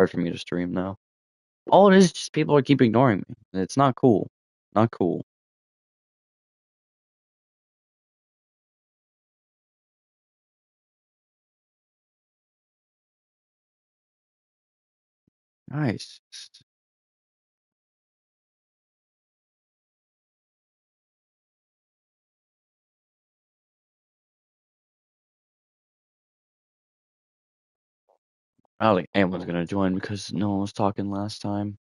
hard for me to stream now. All it is just people are keep ignoring me. It's not cool. Not cool. Nice. I don't think anyone's gonna join because no one was talking last time.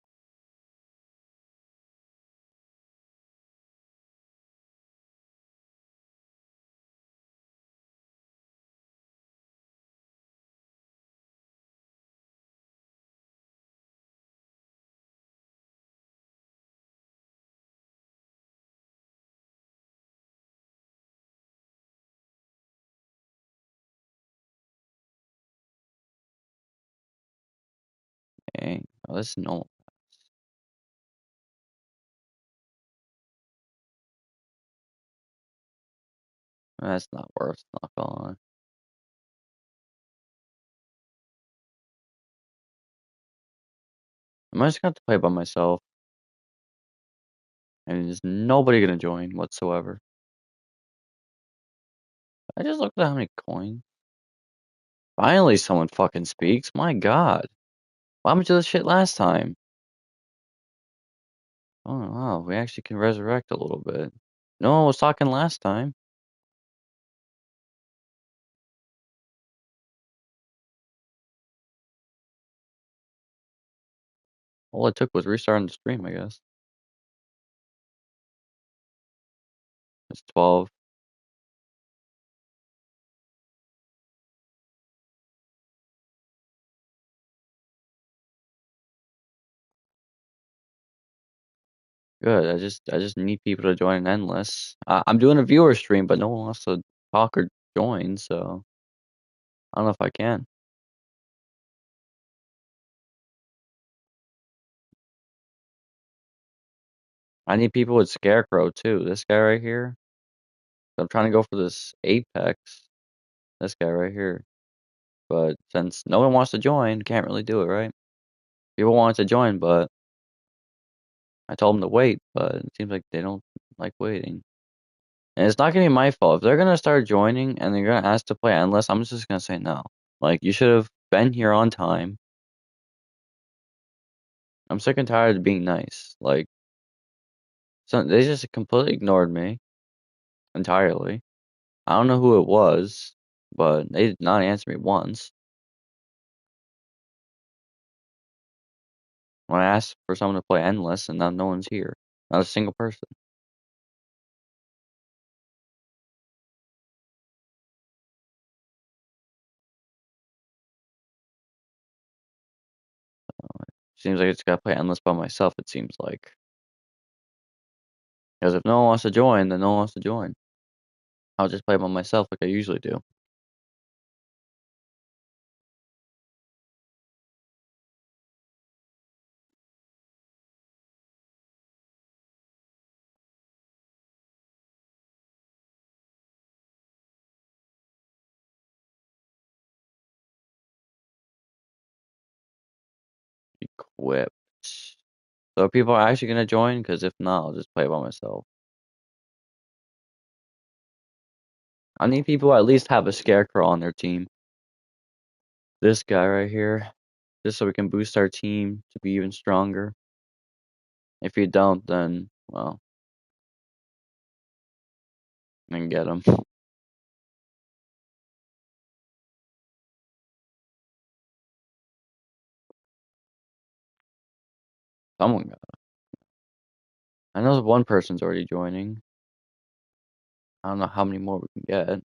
Okay. Oh, that's no. That's not worth. Not gonna lie. I'm just gonna have to play by myself, and there's nobody gonna join whatsoever. I just looked at how many coins. Finally, someone fucking speaks. My God, what happened to this shit last time? Oh wow, we actually can resurrect a little bit. No one was talking last time. All it took was restarting the stream, I guess. It's 12. Good. I just need people to join Endless. I'm doing a viewer stream, but no one wants to talk or join, so I don't know if I can. I need people with Scarecrow too. This guy right here. I'm trying to go for this Apex. This guy right here. But since no one wants to join, can't really do it, right? People want to join, but I told them to wait, but it seems like they don't like waiting. And it's not gonna be my fault. If they're gonna start joining and they're gonna ask to play Endless, I'm just gonna say no. Like, you should have been here on time. I'm sick and tired of being nice. Like, so they just completely ignored me entirely. I don't know who it was, but they did not answer me once. When I asked for someone to play Endless, and now no one's here. Not a single person. Seems like it's gotta play Endless by myself, it seems like. Because if no one wants to join, then no one wants to join. I'll just play by myself like I usually do. Equipped. So are people actually gonna join? Because if not, I'll just play by myself. I need people who at least have a Scarecrow on their team. This guy right here. Just so we can boost our team to be even stronger. If you don't, then, well, then get him. Someone got him. I know one person's already joining. I don't know how many more we can get.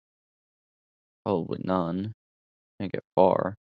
Probably none. Can't get far.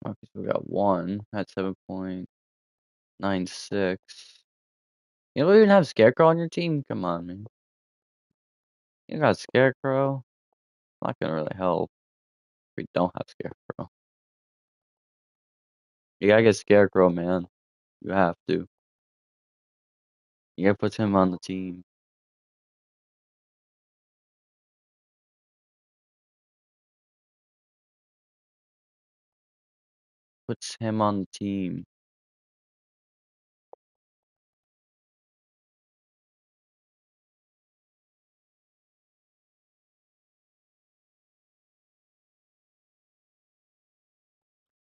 Okay, so we got one at 7.96. You don't even have Scarecrow on your team? Come on, man. You got Scarecrow? Not gonna really help if we don't have Scarecrow. You gotta get Scarecrow, man. You have to. You gotta put him on the team. Puts him on the team.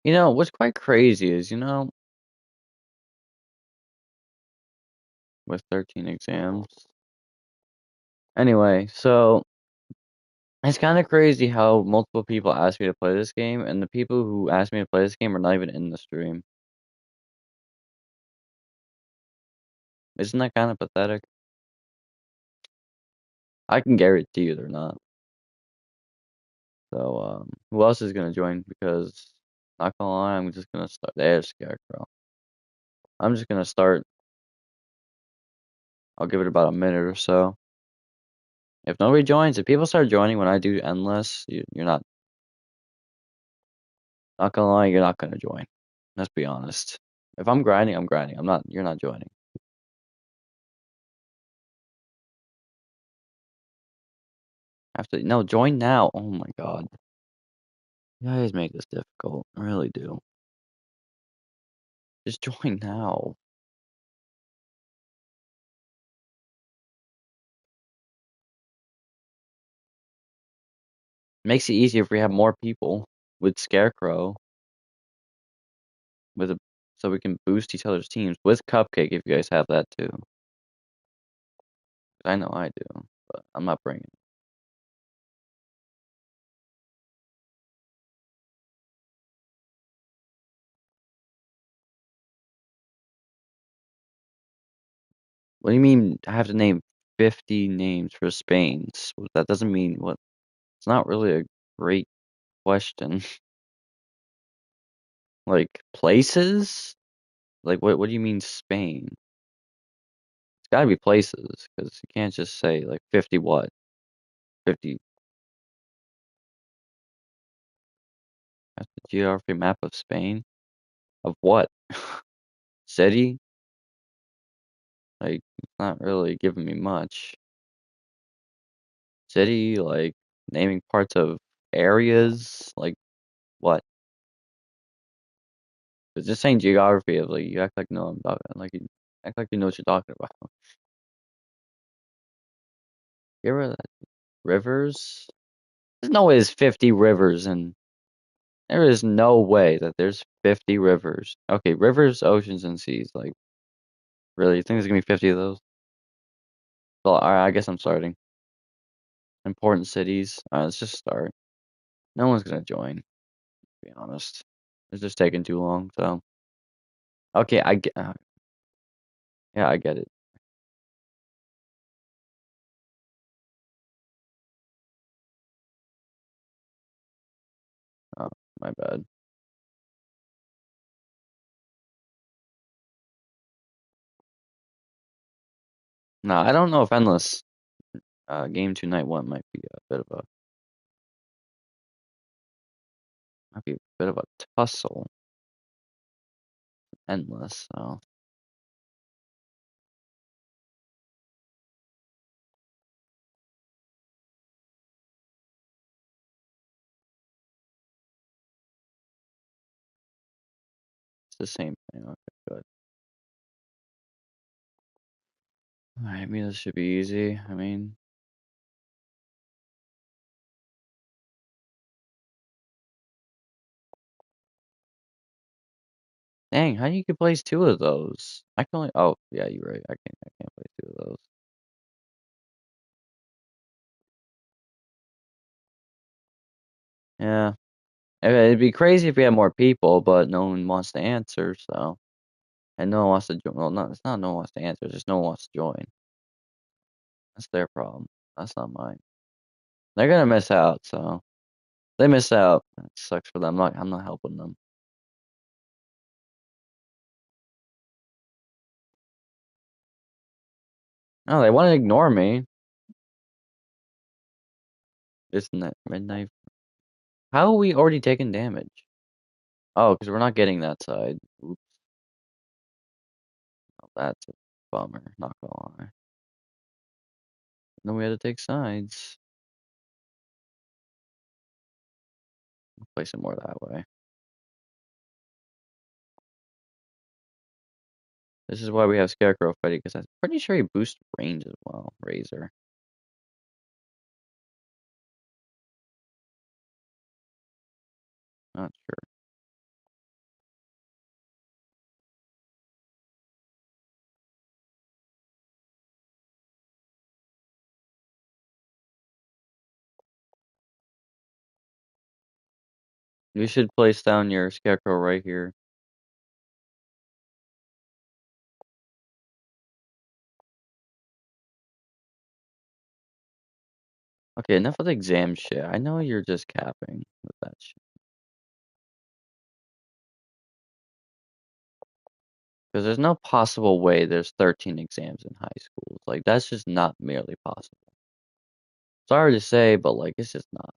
You know, what's quite crazy is, with 13 exams. Anyway, so it's kind of crazy how multiple people ask me to play this game, and the people who ask me to play this game are not even in the stream. Isn't that kind of pathetic? I can guarantee you they're not. So, who else is gonna join? Because, not gonna lie, I'm just gonna start. There's Scarecrow. I'm just gonna start. I'll give it about a minute or so. If nobody joins, if people start joining when I do endless, you're not gonna lie, you're not gonna join. Let's be honest. If I'm grinding, I'm grinding. I'm not. You're not joining. Have to no join now. Oh my god, you guys make this difficult. I really do. Just join now. Makes it easier if we have more people with Scarecrow, with a so we can boost each other's teams with Cupcake if you guys have that too. 'Cause I know I do, but I'm not bringing it. What do you mean? I have to name 50 names for Spain? That doesn't mean what. It's not really a great question. Like places? Like what? What do you mean Spain? It's got to be places because you can't just say like 50 what? 50. That's the geography map of Spain? Of what? City? Like, it's not really giving me much. City, like, naming parts of areas? Like, what? It's just saying geography of, like, you act like no, I'm talking, like, you act like you know what you're talking about. You ever, rivers? There's no way there's 50 rivers, and there is no way that there's 50 rivers. Okay, rivers, oceans, and seas. Like, really? You think there's gonna be 50 of those? Well, alright, I guess I'm starting. Important cities. Alright, let's just start. No one's gonna join, to be honest. It's just taking too long, so. Okay, yeah, I get it. Oh, my bad. No, I don't know if endless game 2 night 1 might be a bit of a tussle. Endless, so it's the same thing. Okay, good. Alright, I mean this should be easy. I mean, dang, how do you can place 2 of those? I can only. Oh, yeah, you're right. I can't place 2 of those. Yeah, it'd be crazy if we had more people, but no one wants to answer. So, and no one wants to join. Well, not it's not no one wants to answer. It's just no one wants to join. That's their problem. That's not mine. They're gonna miss out. So they miss out. It sucks for them. I'm not helping them. Oh, they want to ignore me. Isn't that midnight? How are we already taking damage? Oh, because we're not getting that side. Oops, that's a bummer. Not gonna lie. Then we had to take sides. Place it more that way. This is why we have Scarecrow fighting, because I'm pretty sure he boosts range as well. Razor. Not sure. You should place down your Scarecrow right here. Okay, enough of the exam shit. I know you're just capping with that shit. Because there's no possible way there's 13 exams in high schools. Like, that's just not merely possible. Sorry to say, but, like, it's just not.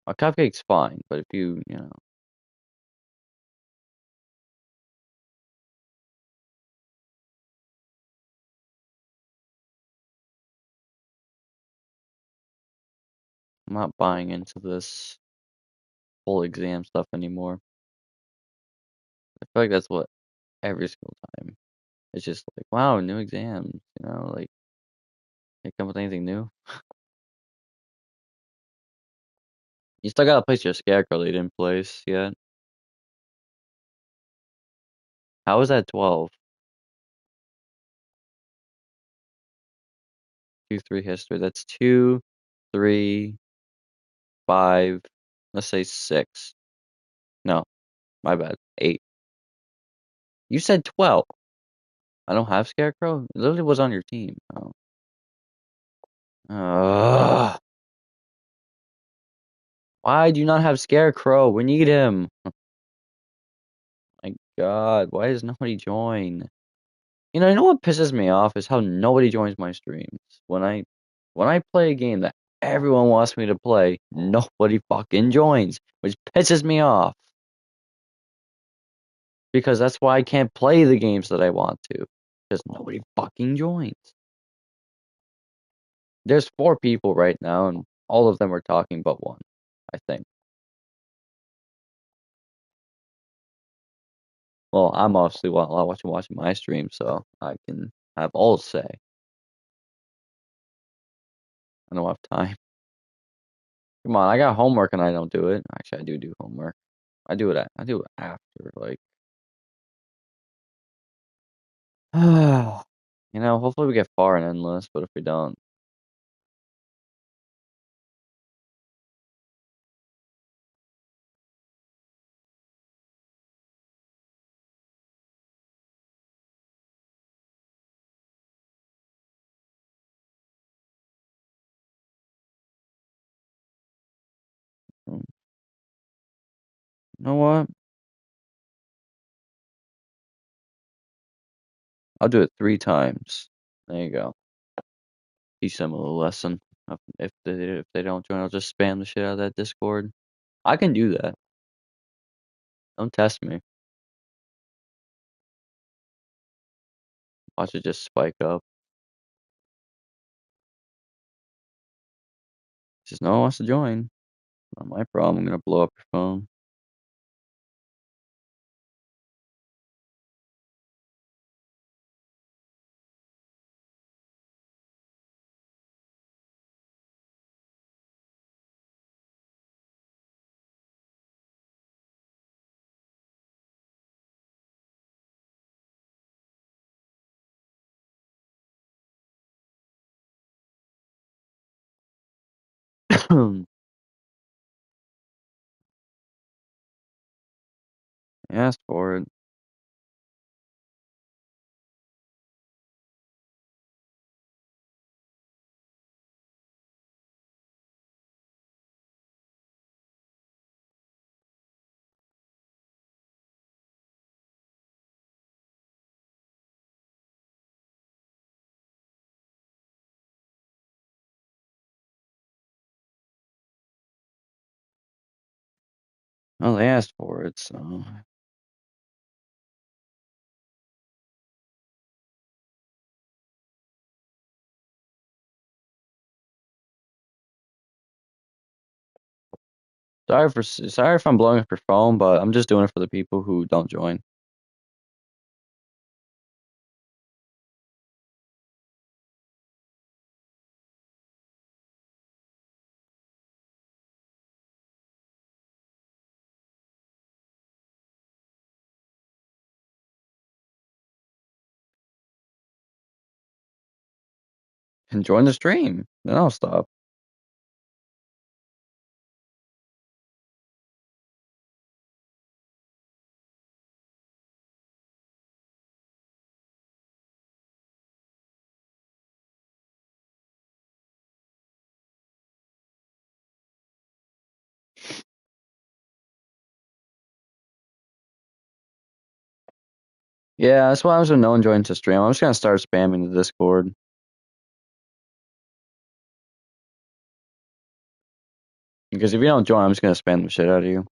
A cupcake's fine, but if you know. I'm not buying into this whole exam stuff anymore. I feel like that's what every single time. It's just like, wow, new exams, like, can't come up with anything new. You still gotta place your Scarecrow that you didn't place yet. How is that 12? 2, 3 history. That's 2, 3, 5, let's say 6. No, my bad. 8. You said 12. I don't have Scarecrow? It literally was on your team. Oh. Ugh. Why do you not have Scarecrow? We need him. My God, why does nobody join? You know what pisses me off is how nobody joins my streams. When I play a game that everyone wants me to play, nobody fucking joins, which pisses me off. Because that's why I can't play the games that I want to. Because nobody fucking joins. There's 4 people right now, and all of them are talking but one, I think. Well, I'm obviously watching my stream, so I can have all say. I don't have time. Come on, I got homework and I don't do it. Actually, I do homework. I do it after, like. Hopefully we get far in endless, but if we don't, you know what? I'll do it 3 times. There you go. Teach them a little lesson. If they don't join, I'll just spam the shit out of that Discord. I can do that. Don't test me. Watch it just spike up. Just no one wants to join. Not my problem. I'm gonna blow up your phone. Asked for it. Well, they asked for it, so. Sorry if I'm blowing up your phone, but I'm just doing it for the people who don't join. And join the stream. Then I'll stop. Yeah, that's why I was when no one joins the stream. I'm just gonna start spamming the Discord. Because if you don't join, I'm just gonna spam the shit out of you.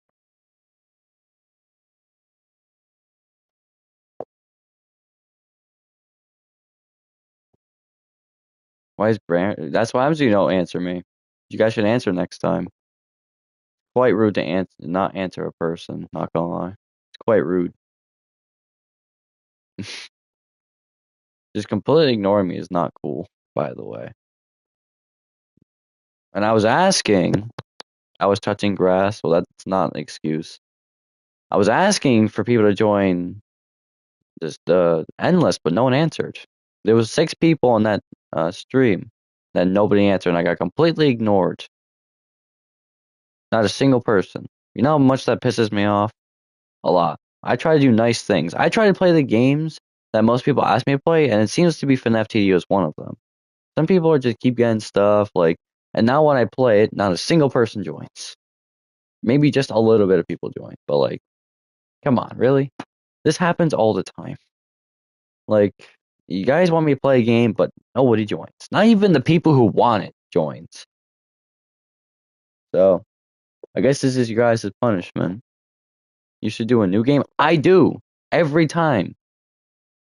Why is Brand? That's why happens if you don't answer me. You guys should answer next time. Quite rude to not answer a person. Not gonna lie, it's quite rude. Just completely ignoring me is not cool, by the way. And I was asking, I was touching grass. Well, that's not an excuse. I was asking for people to join this the endless, but no one answered. There was 6 people on that stream that nobody answered, and I got completely ignored. Not a single person. You know how much that pisses me off? A lot. I try to do nice things. I try to play the games that most people ask me to play, and it seems to be Fnaf TDO is one of them. Some people are just keep getting stuff like, and now when I play it, not a single person joins. Maybe just a little bit of people join, but like, come on, really? This happens all the time. Like, you guys want me to play a game, but nobody joins. Not even the people who want it joins. So, I guess this is your guys' punishment. You should do a new game. I do every time.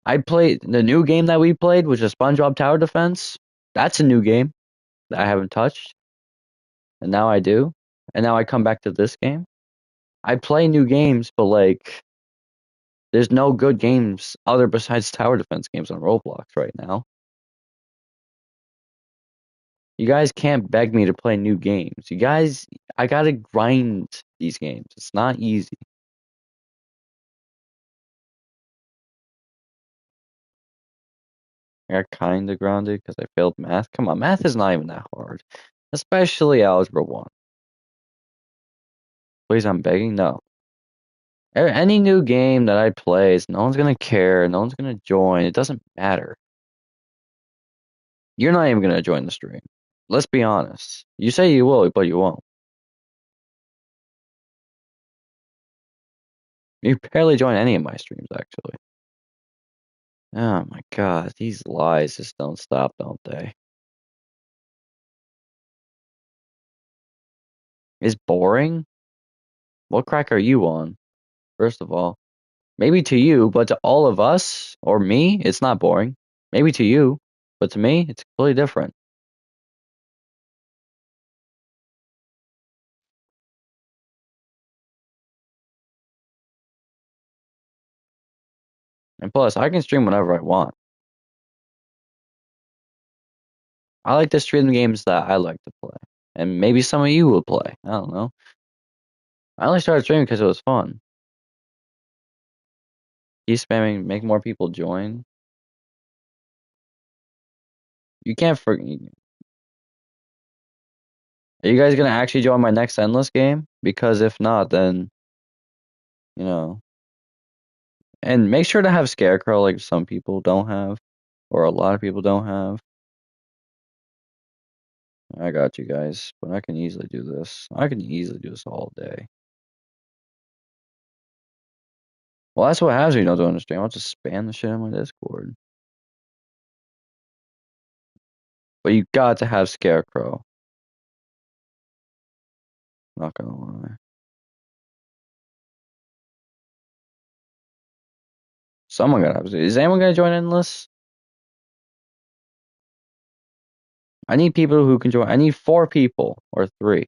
I played the new game that we played, which is SpongeBob Tower Defense. That's a new game that I haven't touched, and now I do. And now I come back to this game. I play new games, but like, there's no good games other besides tower defense games on Roblox right now. You guys can't beg me to play new games. You guys, I gotta grind these games. It's not easy. I got kinda grounded because I failed math. Come on, math is not even that hard, especially algebra 1. Please, I'm begging. No. Any new game that I play, no one's gonna care. No one's gonna join. It doesn't matter. You're not even gonna join the stream. Let's be honest. You say you will, but you won't. You barely join any of my streams, actually. Oh my god, these lies just don't stop, don't they? It's boring? What crack are you on? First of all, maybe to you, but to all of us, or me, it's not boring. Maybe to you, but to me, it's completely different. And plus, I can stream whenever I want. I like to stream the games that I like to play. And maybe some of you will play. I don't know. I only started streaming because it was fun. Keep spamming, make more people join. You can't forget. Are you guys gonna actually join my next endless game? Because if not, then you know. And make sure to have Scarecrow like some people don't have, or a lot of people don't have. I got you guys, but I can easily do this. I can easily do this all day. Well, that's what happens when you don't do it on the stream. I'll just spam the shit in my Discord. But you got to have Scarecrow. Not gonna lie. Someone gonna have to. Is anyone gonna join Endless? I need people who can join. I need 4 people or 3.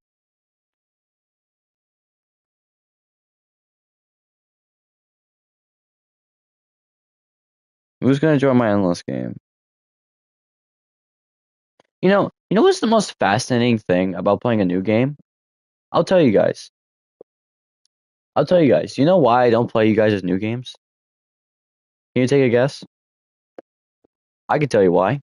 Who's gonna join my Endless game? You know what's the most fascinating thing about playing a new game? I'll tell you guys. I'll tell you guys. You know why I don't play you guys as new games? Can you take a guess? I can tell you why.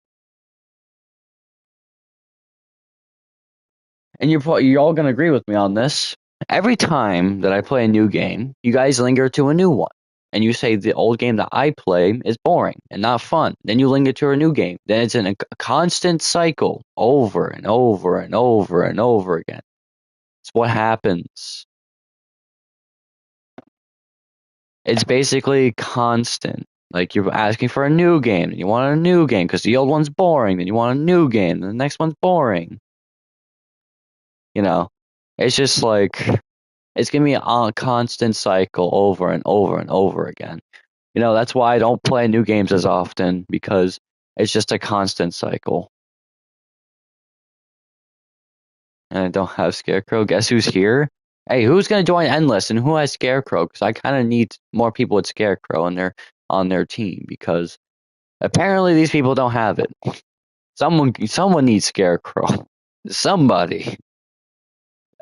And you're all gonna agree with me on this. Every time that I play a new game, you guys linger to a new one. And you say the old game that I play is boring and not fun. Then you linger to a new game. Then it's in a constant cycle over and over and over and over again. It's what happens. It's basically constant. Like you're asking for a new game, and you want a new game because the old one's boring. Then you want a new game, and the next one's boring. You know, it's just like it's gonna be a constant cycle over and over and over again. That's why I don't play new games as often because it's just a constant cycle. And I don't have Scarecrow. Guess who's here? Hey, who's gonna join Endless and who has Scarecrow? Because I kind of need more people with Scarecrow on their team because apparently these people don't have it. Someone needs Scarecrow. Somebody.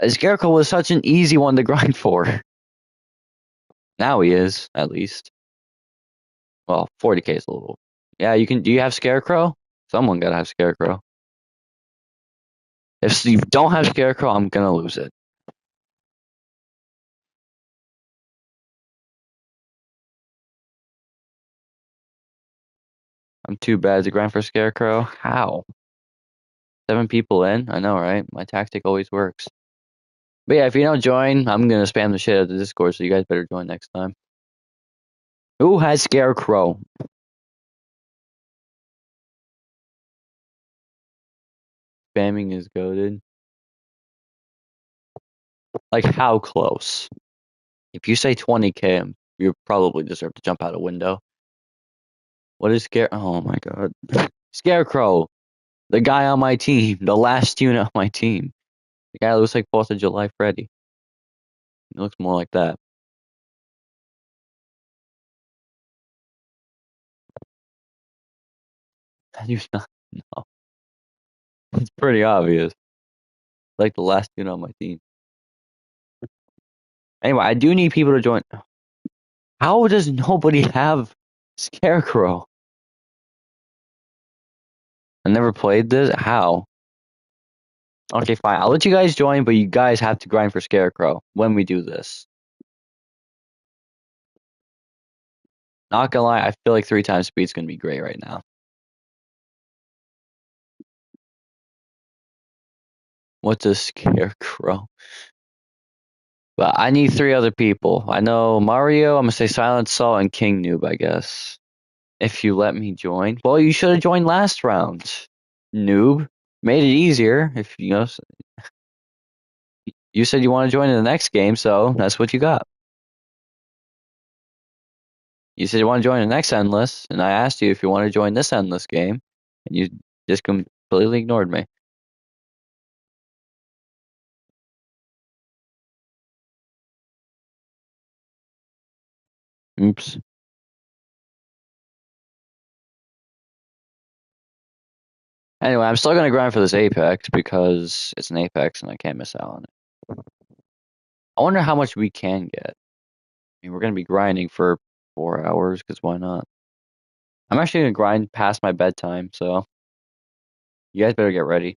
Scarecrow was such an easy one to grind for. Now he is, at least. Well, 40k is a little. Yeah, you can. Do you have Scarecrow? Someone gotta have Scarecrow. If you don't have Scarecrow, I'm gonna lose it. I'm too bad to grind for Scarecrow. How? 7 people in? I know, right? My tactic always works. But yeah, if you don't join, I'm gonna spam the shit out of the Discord, so you guys better join next time. Who has Scarecrow? Spamming is goaded. Like, how close? If you say 20k, you probably deserve to jump out a window. What is Scare? Oh my god. Scarecrow! The guy on my team. The last unit on my team. The guy that looks like 4th of July Freddy. He looks more like that. He's not. No. It's pretty obvious. Like the last unit on my team. Anyway, I do need people to join. How does nobody have Scarecrow? I never played this. How? Okay, fine. I'll let you guys join, but you guys have to grind for Scarecrow when we do this. Not gonna lie, I feel like 3 times speed's gonna be great right now. What's a Scarecrow? But I need 3 other people. I know Mario, I'm gonna say Silent Saw, and King Noob, I guess. If you let me join. Well, you should have joined last round. Noob. Made it easier if you said you want to join in the next game, so that's what you got. You said you want to join the next Endless, and I asked you if you want to join this Endless game, and you just completely ignored me. Oops. Anyway, I'm still going to grind for this Apex because it's an Apex and I can't miss out on it. I wonder how much we can get. I mean, we're going to be grinding for 4 hours because why not? I'm actually going to grind past my bedtime, so you guys better get ready.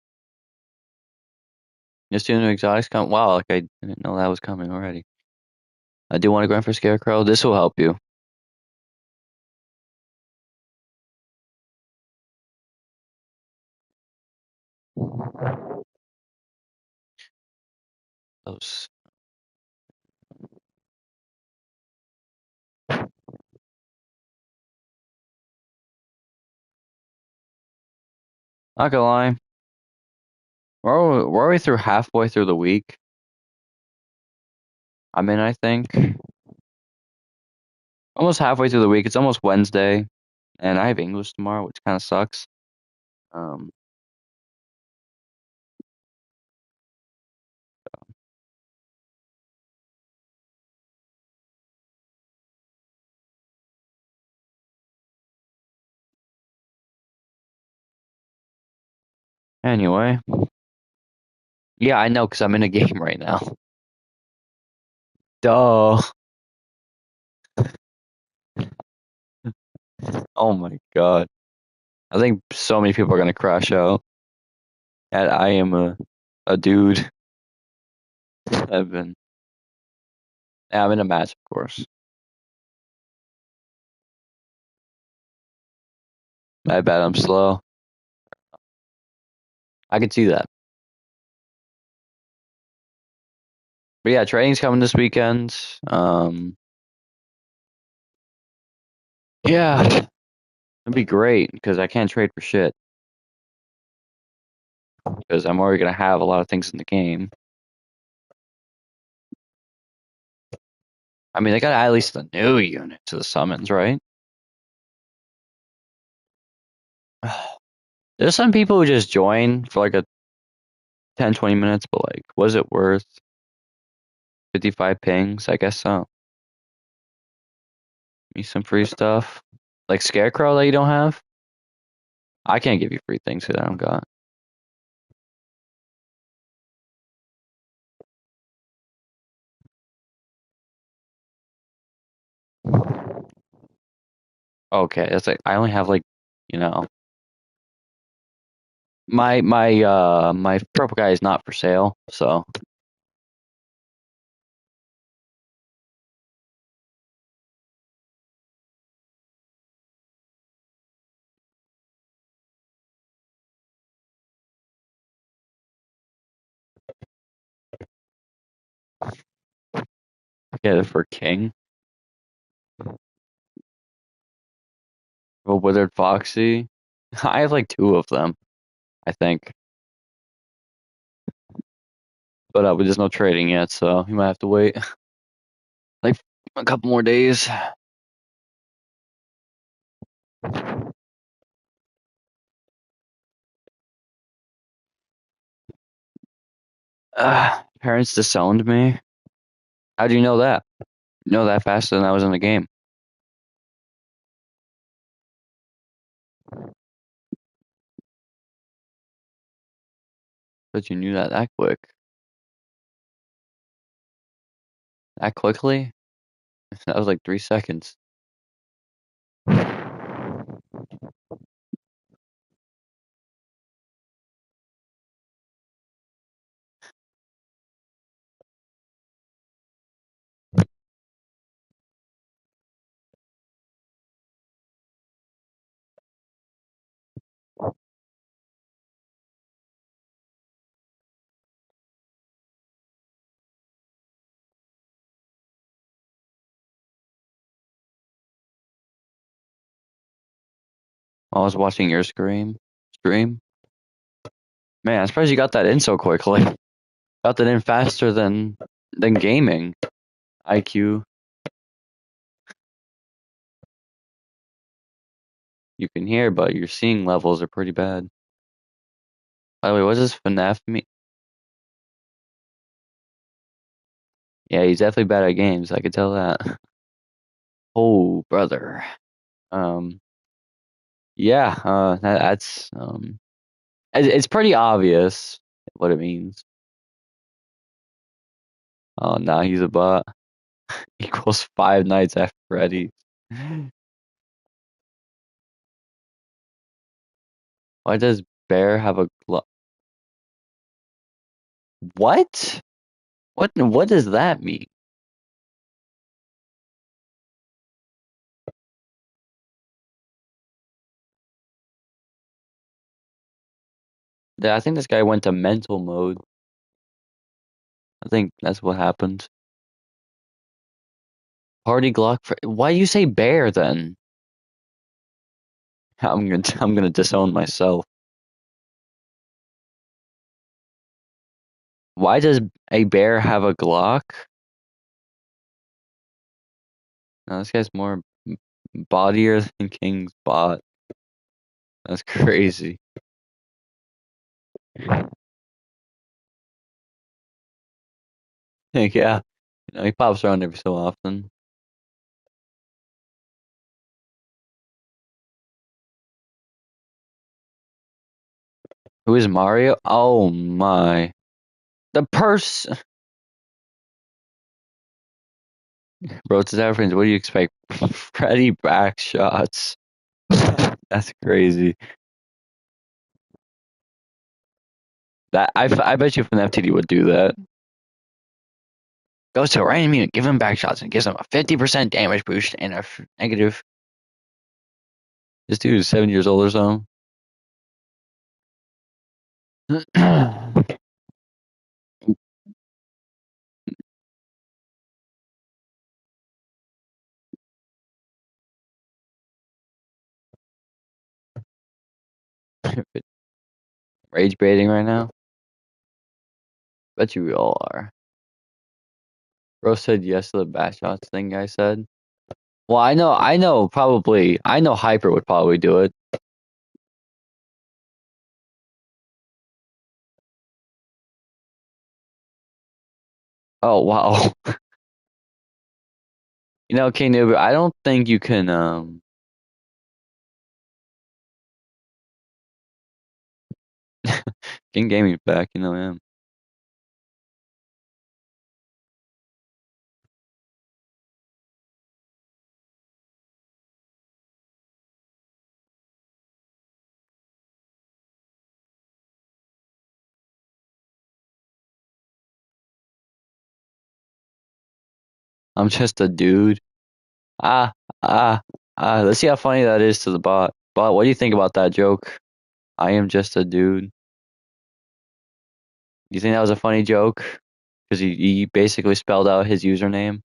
Just doing the exotics come. Wow, like I didn't know that was coming already. I do want to grind for Scarecrow. This will help you. Those. Not gonna lie. Were we through halfway through the week? I mean, I think. almost halfway through the week. It's almost Wednesday, and I have English tomorrow, which kind of sucks. Um, anyway, yeah, I know because I'm in a game right now. Duh. Oh my God. I think so many people are gonna crash out. And I am a dude. I've been. Yeah, I'm in a match, of course. I bet I'm slow. I could see that. But yeah, training's coming this weekend. Yeah, it'd be great because I can't trade for shit because I'm already gonna have a lot of things in the game. I mean, they got at least the new unit to the summons, right? There's some people who just join for like a 10, 20 minutes, but like, was it worth 55 pings? I guess so. Me some free stuff. Like Scarecrow that you don't have? I can't give you free things that I don't got. Okay, that's like I only have like, you know, my purple guy is not for sale, so get it for King. A Withered Foxy. I have like two of them, I think. But there's no trading yet, so you might have to wait like a couple more days. Parents disowned me. How do you know that? You know that faster than I was in the game. But you knew that quick. That quickly? That was like 3 seconds. I was watching your stream. Man, I'm surprised you got that in so quickly. Got that in faster than gaming. IQ. You can hear, but your seeing levels are pretty bad. By the way, what does Fnaf mean? Yeah, he's definitely bad at games. I could tell that. Oh, brother. Um, yeah. That's it's pretty obvious what it means. Oh, now he's a bot. Equals Five Nights at Freddy's. Why does Bear have a glove? What? What does that mean? Yeah, I think this guy went to mental mode. I think that's what happened. Party Glock. Why you say Bear then? I'm gonna disown myself. Why does a bear have a Glock? No, this guy's more Bodier than King's bot. That's crazy. Yeah. He pops around every so often. Who is Mario? Oh my. The purse. Bro, to that friends, what do you expect? Freddy back shots. That's crazy. I bet you Fnaf TD would do that. Goes to right enemy and give him back shots and gives him a 50% damage boost and a negative. This dude is 7 years old or so. Rage baiting right now. Bet you we all are. Bro said yes to the back shots thing I said. Well, I know Hyper would probably do it. Oh, wow. King Noob, I don't think you can, King Gaming's back, him. I'm just a dude. Ah, ah, let's see how funny that is to the bot. Bot, what do you think about that joke? I am just a dude. You think that was a funny joke? Because he basically spelled out his username.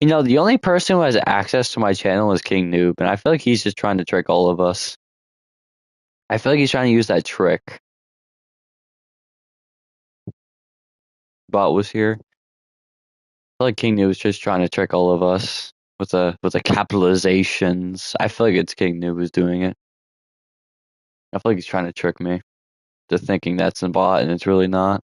The only person who has access to my channel is King Noob, and I feel like he's just trying to trick all of us. I feel like he's trying to use that trick. Bot was here. I feel like King Noob is just trying to trick all of us with the capitalizations. I feel like it's King Noob who's doing it. I feel like he's trying to trick me to thinking that's a bot, and it's really not.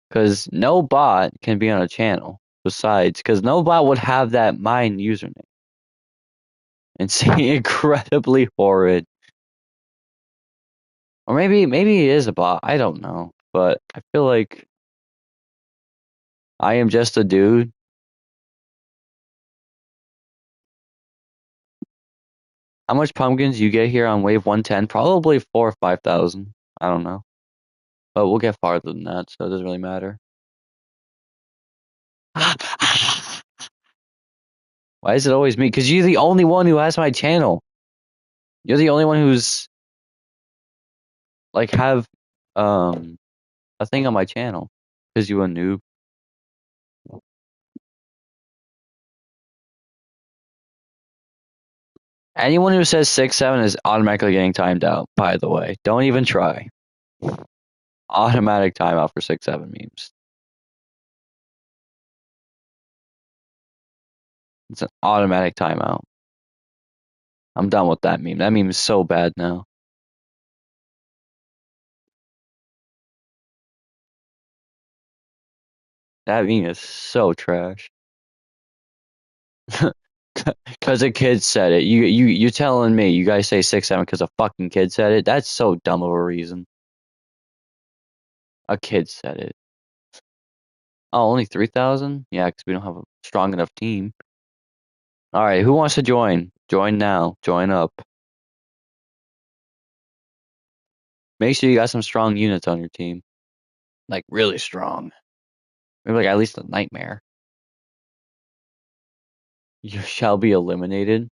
Because no bot can be on a channel. Besides, because no bot would have that mine username. And say incredibly horrid. Or maybe it is a bot. I don't know. But I feel like I am just a dude. How much pumpkins you get here on wave 110? Probably 4,000 or 5,000. I don't know. But we'll get farther than that, so it doesn't really matter. Why is it always me? Because you're the only one who has my channel. You're the only one who's like have a thing on my channel. Because you a noob. Anyone who says 6-7 is automatically getting timed out, by the way. Don't even try. Automatic timeout for 6-7 memes. It's an automatic timeout. I'm done with that meme. That meme is so bad now. That meme is so trash. Because a kid said it. You telling me you guys say 6-7 because a fucking kid said it? That's so dumb of a reason. A kid said it. Oh, only 3,000? Yeah, because we don't have a strong enough team. All right, who wants to join? Join now. Join up. Make sure you got some strong units on your team. Like, really strong. Maybe like at least a nightmare. You shall be eliminated.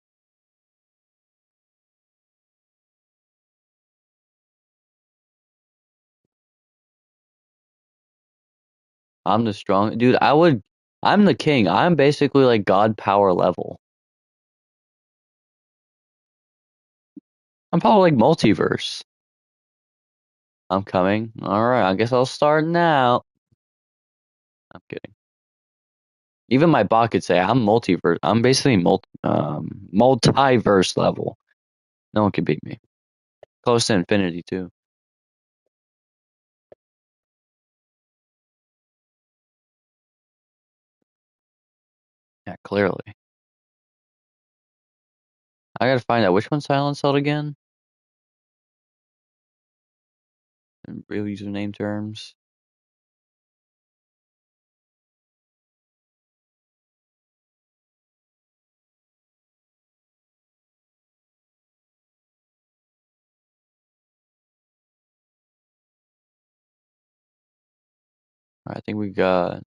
I'm the strong dude. I'm the king. I'm basically like God power level. I'm probably like multiverse. I'm coming. Alright, I guess I'll start now. I'm kidding. Even my bot could say I'm multiverse. I'm basically multiverse level. No one can beat me. Close to infinity too. Yeah, clearly. I gotta find out which one's Silent Cell again. In real username terms. I think we got.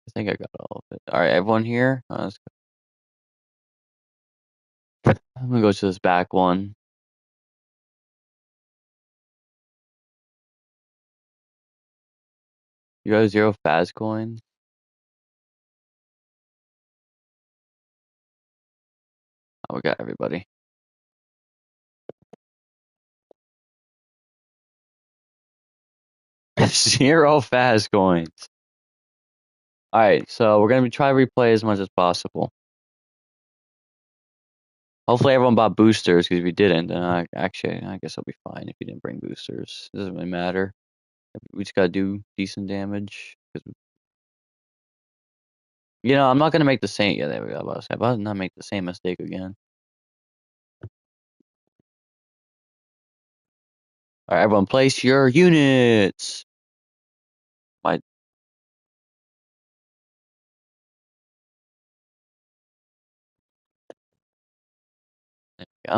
I think I got all of it. Alright, everyone here? I'm gonna go to this back one. You got 0 Faz coins? Oh, we got everybody. 0 Faz coins. Alright, so we're gonna try to replay as much as possible. Hopefully everyone bought boosters, because if you didn't, then I guess I'll be fine if you didn't bring boosters. It doesn't really matter. We just gotta do decent damage. I'm not gonna make the same. Yeah, there we go. I about to not make the same mistake again. All right, everyone, place your units. My,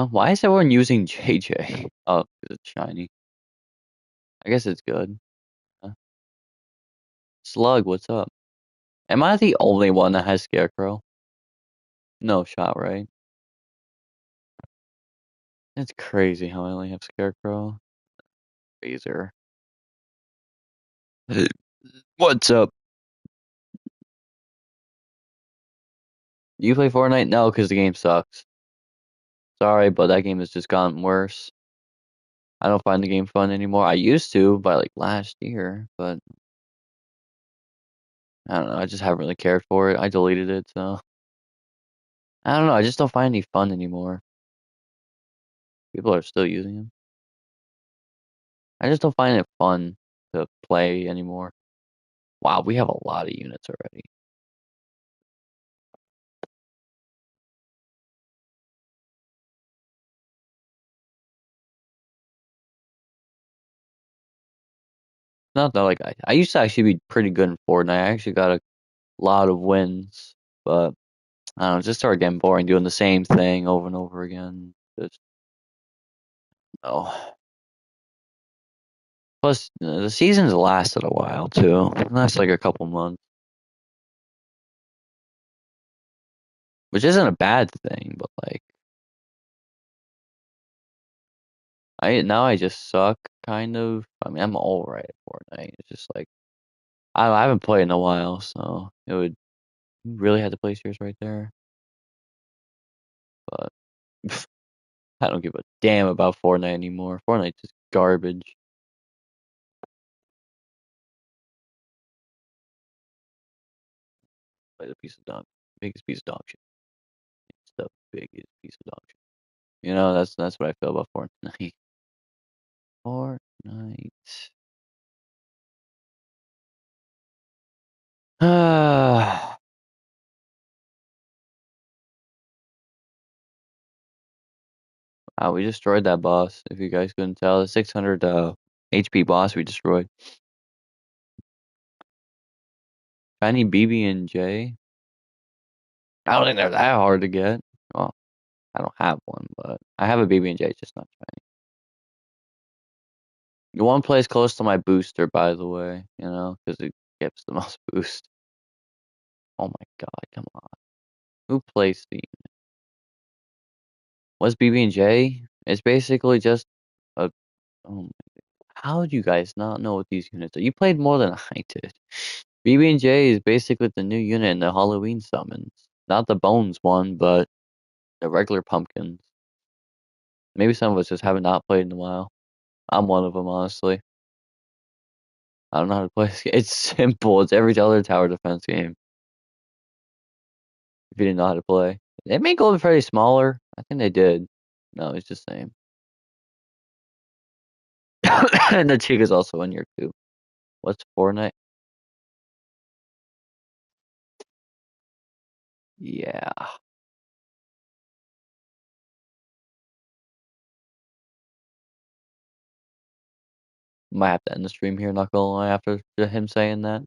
why is everyone using JJ? Oh, 'cause it's shiny. I guess it's good. Slug, what's up? Am I the only one that has Scarecrow? No shot, right? It's crazy how I only have Scarecrow. Razor. What's up? You play Fortnite? No, because the game sucks. Sorry, but that game has just gotten worse. I don't find the game fun anymore. I used to by like last year, but I don't know. I just haven't really cared for it. I deleted it, so I don't know. I just don't find any fun anymore. People are still using them. I just don't find it fun to play anymore. Wow, we have a lot of units already. Not that like I used to actually be pretty good in Fortnite. I actually got a lot of wins, but I don't know. It just started getting boring doing the same thing over and over again. Just oh. Plus, the seasons lasted a while too. Last like a couple months, which isn't a bad thing, but like I just suck kind of. I mean, I'm all right at Fortnite. It's just like I haven't played in a while, so it would you really have to place yours right there. But I don't give a damn about Fortnite anymore. Fortnite's just garbage. Like a piece of dog, biggest piece of dog shit. It's the biggest piece of dog shit. That's what I feel about Fortnite. Fortnite. Ah. Wow, we destroyed that boss. If you guys couldn't tell, the 600 HP boss we destroyed. Shiny BB and J. I don't think they're that hard to get. Well, I don't have one, but I have a BB and J, it's just not shiny. You want to place close to my booster, by the way, because it gives the most boost. Oh my god, come on. Who placed the unit? What's BB and J? It's basically just a. Oh my, how do you guys not know what these units are? You played more than I did. BB&J is basically the new unit in the Halloween summons. Not the Bones one, but the regular pumpkins. Maybe some of us just haven't not played in a while. I'm one of them, honestly. I don't know how to play this game. It's simple. It's every other tower defense game. If you didn't know how to play. They made Golden Freddy smaller. I think they did. No, it's just the same. And the chick is also in here too. What's Fortnite? Yeah. Might have to end the stream here, not gonna lie, after him saying that.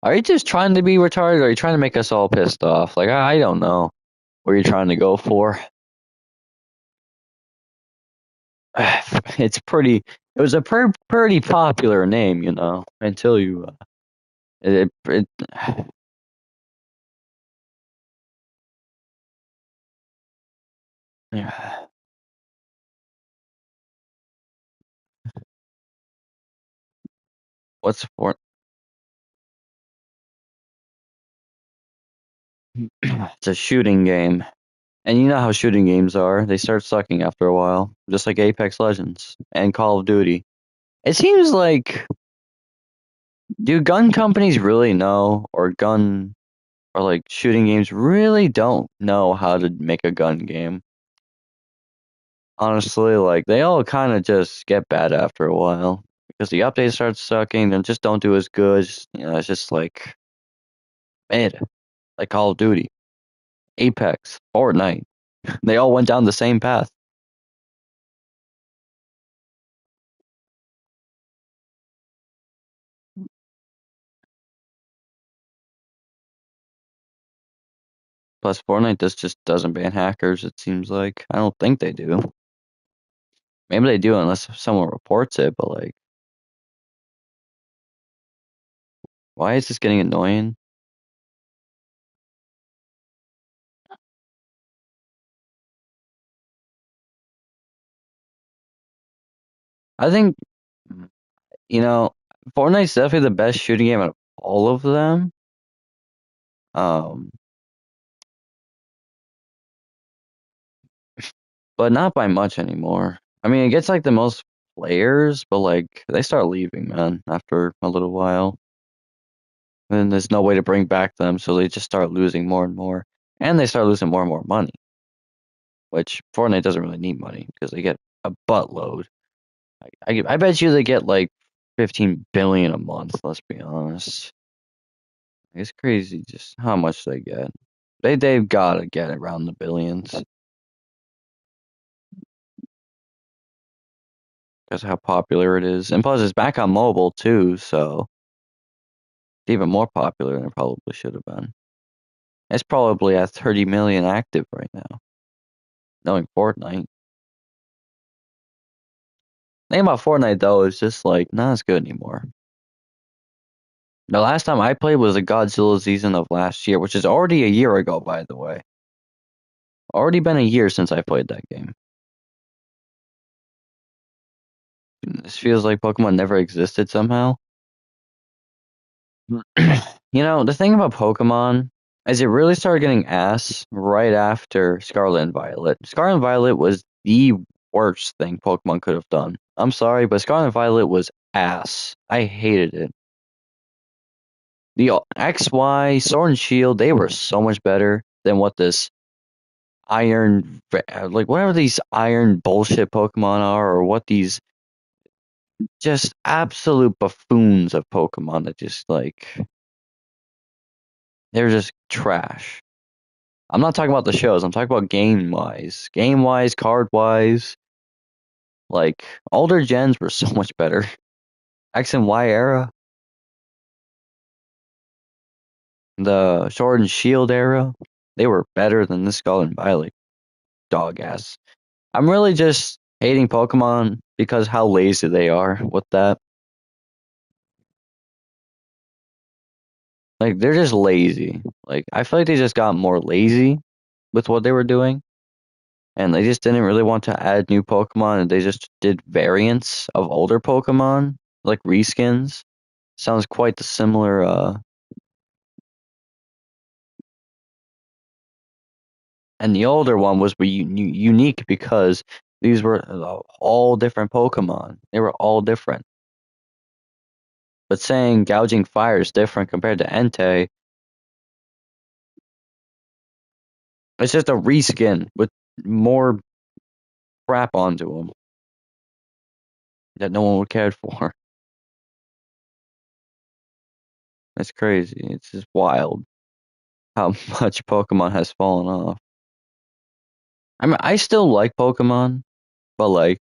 Are you just trying to be retarded or are you trying to make us all pissed off? Like, I don't know what you're trying to go for. It's pretty, it was a pretty popular name, you know, until you, it what's for? It's a shooting game. And you know how shooting games are. They start sucking after a while, just like Apex Legends and Call of Duty. It seems like, do gun companies really know, or like shooting games really don't know how to make a gun game? Honestly, like they all kind of just get bad after a while because the updates start sucking and just don't do as good. You know, it's just like mid, like Call of Duty, Apex, Fortnite. They all went down the same path. Plus, Fortnite just doesn't ban hackers. It seems like I don't think they do. Maybe they do unless someone reports it. But like, why is this getting annoying? I think you know Fortnite's definitely the best shooting game out of all of them. Um, but not by much anymore. I mean, it gets like the most players, but like they start leaving, man, after a little while. And then there's no way to bring back them, so they just start losing more and more. And they start losing more and more money, which Fortnite doesn't really need money because they get a buttload. I bet you they get like 15 billion a month, let's be honest. It's crazy just how much they get. They've gotta get around the billions because how popular it is. And plus it's back on mobile too, so it's even more popular than it probably should have been. It's probably at 30 million active right now. Knowing Fortnite. The thing about Fortnite though is just like not as good anymore. The last time I played was the Godzilla season of last year, which is already a year ago, by the way. Already been a year since I played that game. This feels like Pokemon never existed somehow. You know, the thing about Pokemon is it really started getting ass right after Scarlet and Violet. Scarlet and Violet was the worst thing Pokemon could have done. I'm sorry, but Scarlet and Violet was ass. I hated it. The XY, Sword and Shield, they were so much better than what this iron, like whatever these iron bullshit Pokemon are, or what these just absolute buffoons of Pokemon that just like, they're just trash. I'm not talking about the shows. I'm talking about game wise. Game wise, card wise. Like, older gens were so much better. X and Y era, the Sword and Shield era, they were better than this Skull and Violet dog ass. I'm really just hating Pokemon because how lazy they are with that. Like, they're just lazy. Like, I feel like they just got more lazy with what they were doing. And they just didn't really want to add new Pokemon, and they just did variants of older Pokemon, like reskins. Sounds quite the similar. And the older one was unique because these were all different Pokemon. They were all different. But saying gouging fire is different compared to Entei, it's just a reskin with more crap onto them that no one would care for. It's crazy. It's just wild how much Pokemon has fallen off. I mean, I still like Pokemon, but like,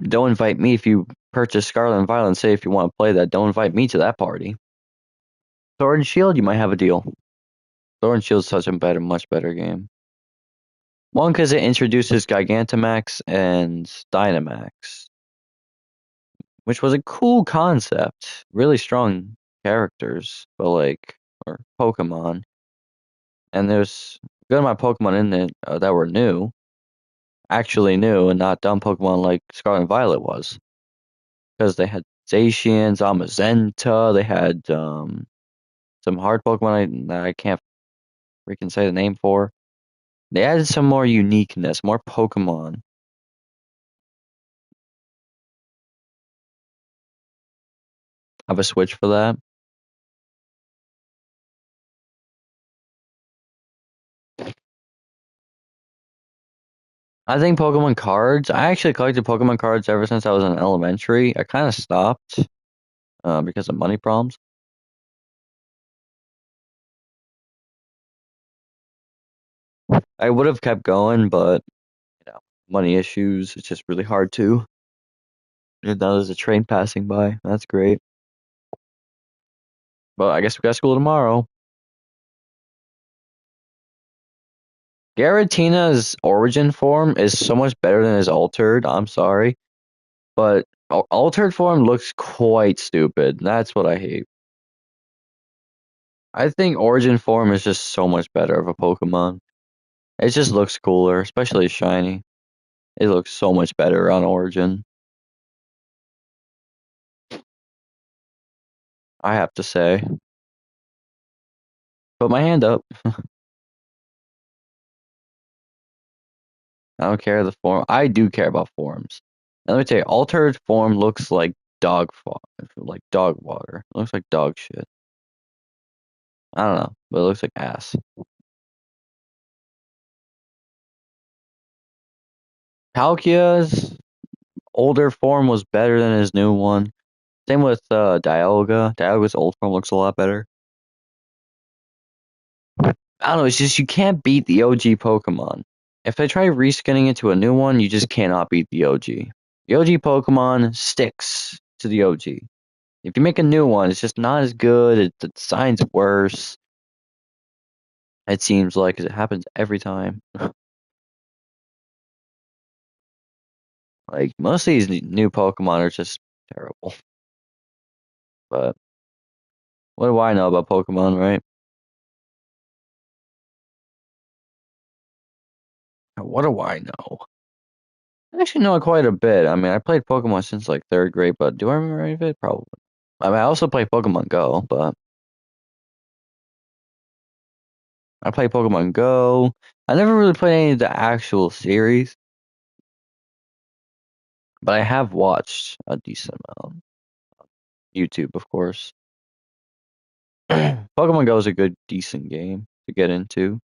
don't invite me if you purchase Scarlet and Violet and say if you want to play that. Don't invite me to that party. Sword and Shield, you might have a deal. Sword and Shield is such a much better game. One, because it introduces Gigantamax and Dynamax, which was a cool concept. Really strong characters, but like, or Pokemon. And there's good amount of Pokemon in it that were new, actually new, and not dumb Pokemon like Scarlet and Violet was. Because they had Zacians, Zamazenta, they had some hard Pokemon that I can't freaking say the name for. They added some more uniqueness, more Pokemon. Have a Switch for that. I think Pokemon cards. I actually collected Pokemon cards ever since I was in elementary. I kind of stopped because of money problems. I would have kept going, but money issues. It's just really hard to. And now there's a train passing by. That's great. But I guess we got school tomorrow. Garatina's origin form is so much better than his altered. I'm sorry, but altered form looks quite stupid. That's what I hate. I think origin form is just so much better of a Pokemon. It just looks cooler, especially shiny. It looks so much better on origin. I have to say. Put my hand up. I don't care the form. I do care about forms. And let me tell you, altered form looks like like dog water. It looks like dog shit. I don't know, but it looks like ass. Palkia's older form was better than his new one. Same with Dialga. Dialga's old form looks a lot better. I don't know. It's just you can't beat the OG Pokemon. If they try reskinning it to a new one, you just cannot beat the OG. The OG Pokemon sticks to the OG. If you make a new one, it's just not as good. The design's worse. It seems like 'cause it happens every time. Like most of these new Pokemon are just terrible. But what do I know about Pokemon, right? What do I know? I actually know quite a bit. I mean, I played Pokemon since like third grade, but do I remember any of it? Probably. I mean, I also play Pokemon Go, but I play Pokemon Go. I never really played any of the actual series, but I have watched a decent amount. YouTube, of course. Pokemon Go is a good, decent game to get into.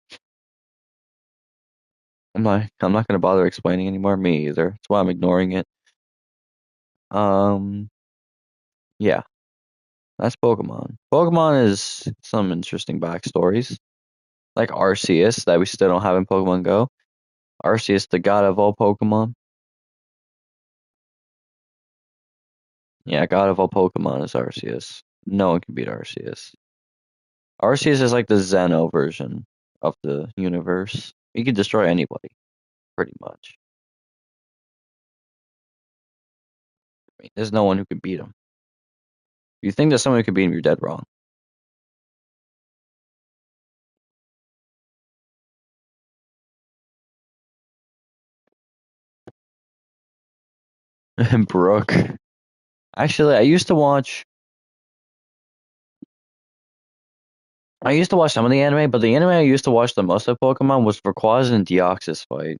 I'm not gonna bother explaining anymore. Me either. That's why I'm ignoring it. Um, yeah, that's Pokemon. Pokemon is some interesting backstories, like Arceus that we still don't have in Pokemon Go. Arceus, the god of all Pokemon. Yeah, god of all Pokemon is Arceus. No one can beat Arceus. Arceus is like the Zeno version of the universe. He can destroy anybody, pretty much. I mean, there's no one who can beat him. If you think there's someone who can beat him, you're dead wrong. Brooke. Actually, I used to watch some of the anime, but the anime I used to watch the most of Pokemon was Rayquaza and Deoxys fight.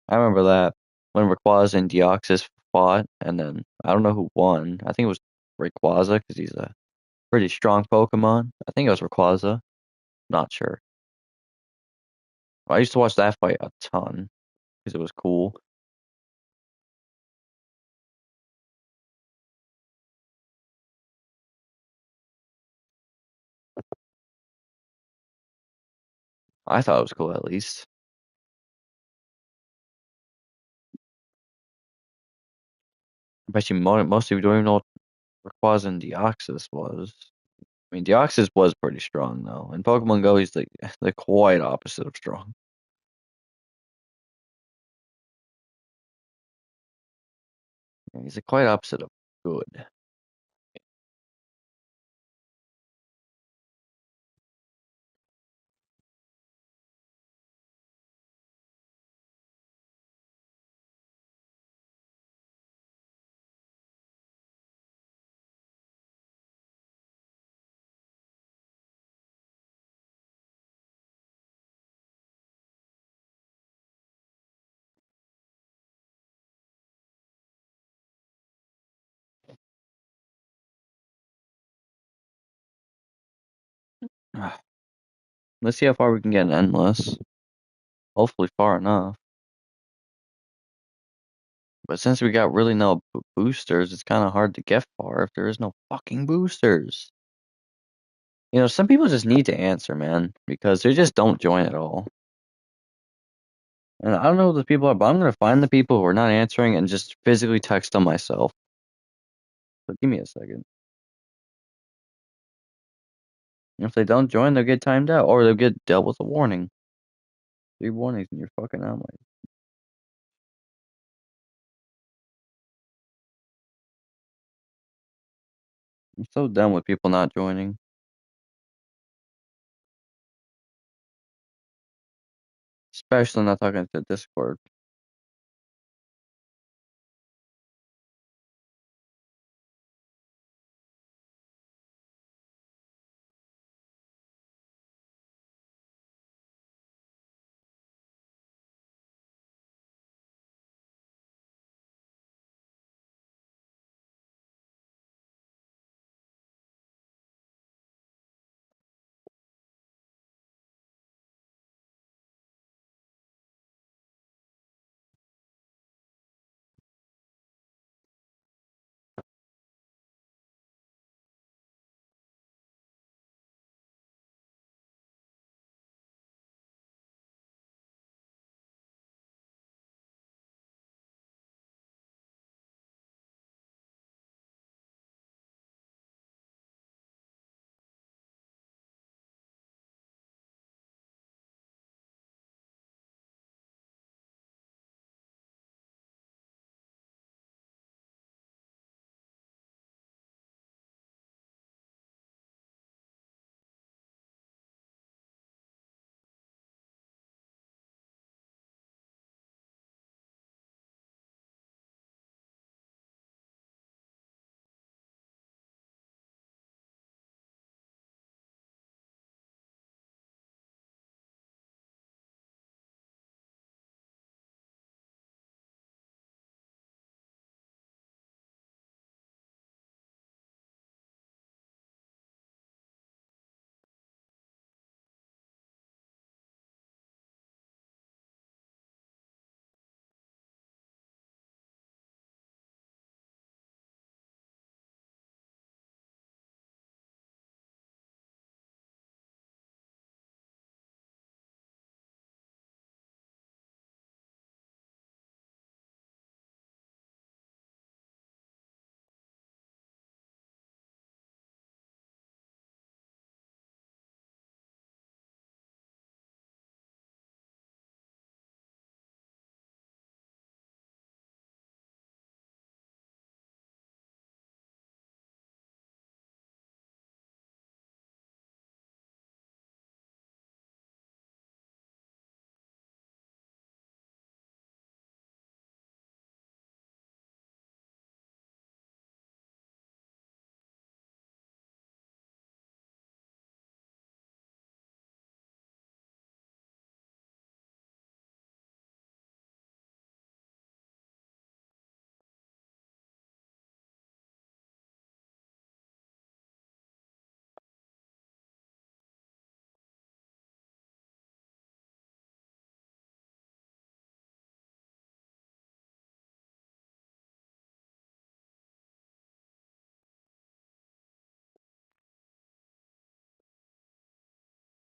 I remember that when Rayquaza and Deoxys fought, and then I don't know who won. I think it was Rayquaza because he's a pretty strong Pokemon. I think it was Rayquaza. Not sure. I used to watch that fight a ton because it was cool. I thought it was cool at least. I bet you most people don't even know what Rayquaza and Deoxys was. I mean, Deoxys was pretty strong though. In Pokemon Go, he's the quite opposite of strong. He's the quite opposite of good. Let's see how far we can get in Endless. Hopefully far enough. But since we got really no boosters, it's kind of hard to get far if there is no fucking boosters. You know, some people just need to answer, man, because they just don't join at all. And I don't know who the people are, but I'm gonna find the people who are not answering and just physically text them myself. So give me a second. If they don't join, they'll get timed out, or they'll get dealt with a warning. 3 warnings and you're fucking out, like I'm so done with people not joining. Especially not talking to Discord.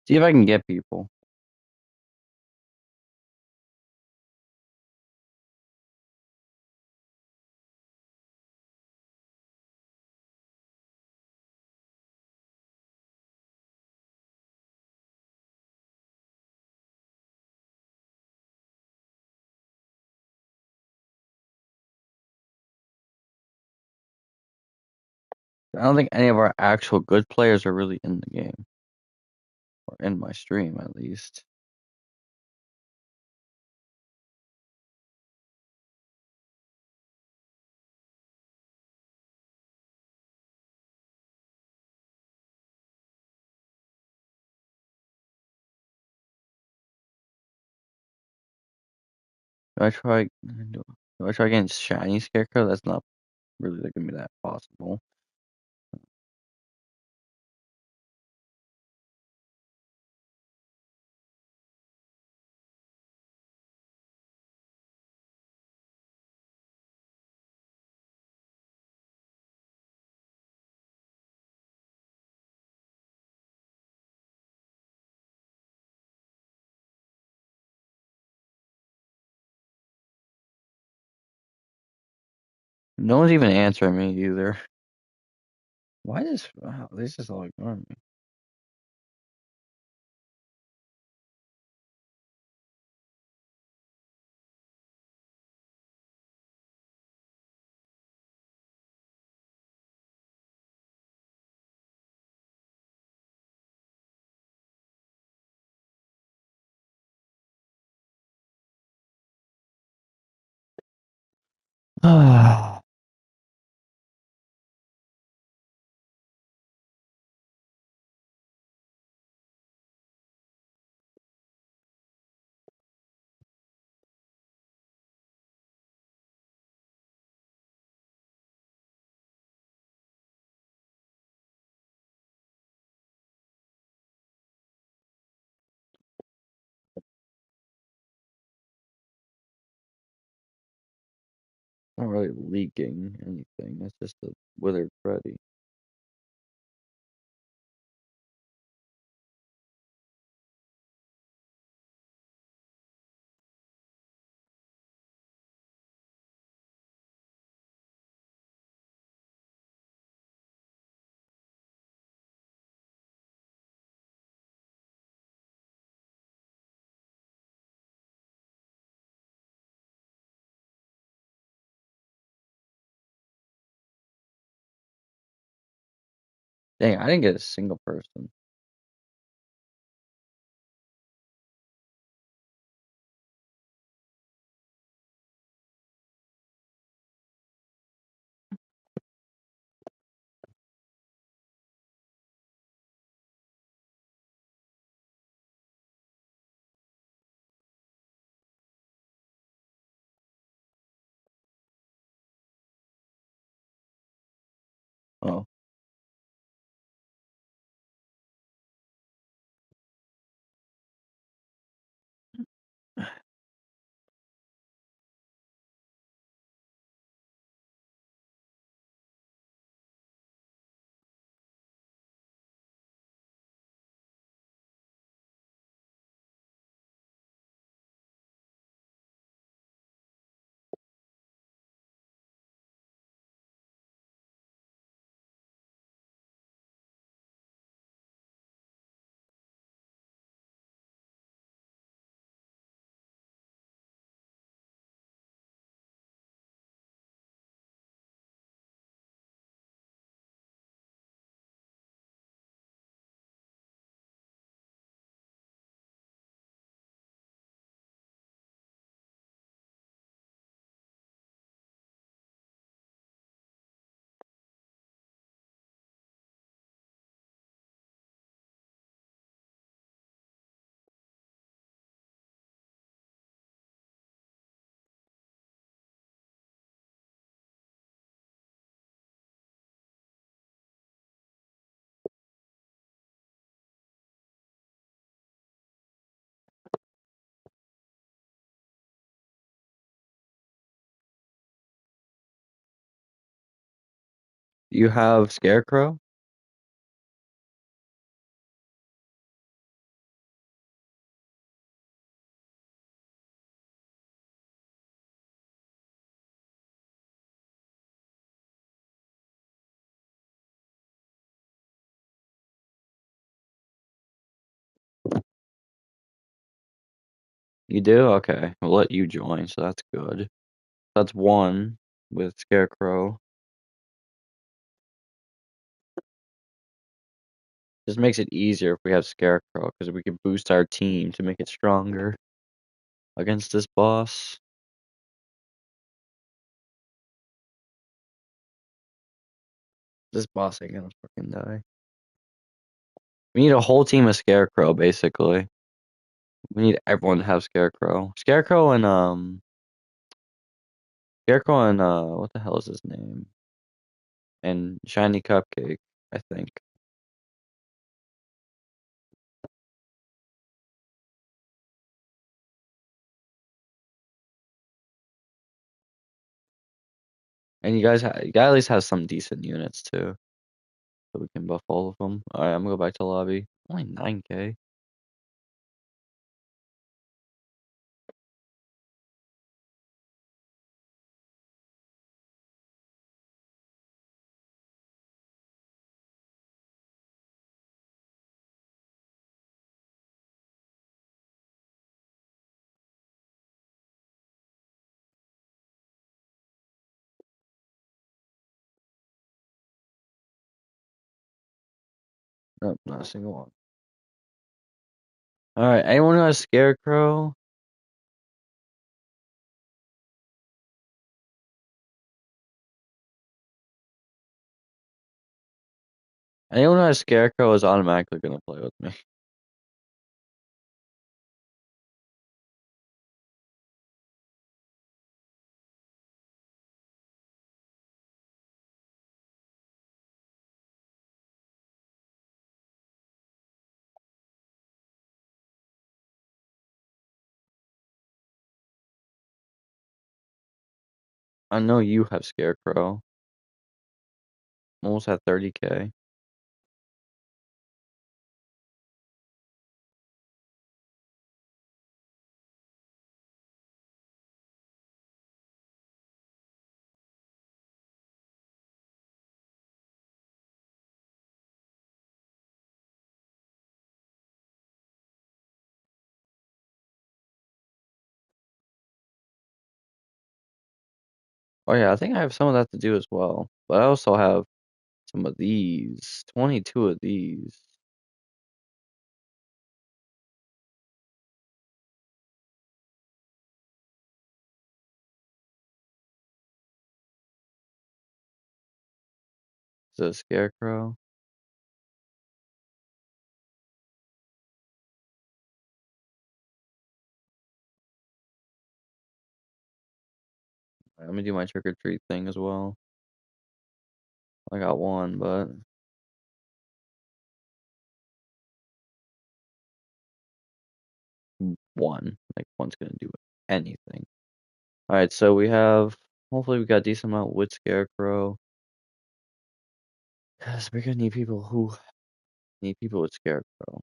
See if I can get people. I don't think any of our actual good players are really in the game. Or in my stream, at least. Do I try getting shiny scarecrow? That's not really gonna be that possible. No one's even answering me either. Why does wow, this is all ignoring me? I'm not really leaking anything. It's just a withered Freddy. Dang, I didn't get a single person. Oh, you have scarecrow? You do? Okay. We'll let you join, so that's good. That's one with Scarecrow. Just makes it easier if we have Scarecrow, because we can boost our team to make it stronger against this boss. This boss ain't gonna fucking die. We need a whole team of Scarecrow, basically. We need everyone to have Scarecrow. Scarecrow and what the hell is his name? And Shiny Cupcake, I think. And you guys at least have some decent units too, so we can buff all of them. All right, I'm gonna go back to lobby. Only 9K. Nope, not a single one. All right, anyone who has Scarecrow? Anyone who has Scarecrow is automatically gonna play with me. I know you have Scarecrow. Almost at 30K. Oh yeah, I think I have some of that to do as well. But I also have some of these. 22 of these. Is it a Scarecrow? Let me do my trick or treat thing as well. I got one, but one. Like one's gonna do anything. Alright, so we have hopefully we got a decent amount with Scarecrow. Because we're gonna need people with Scarecrow.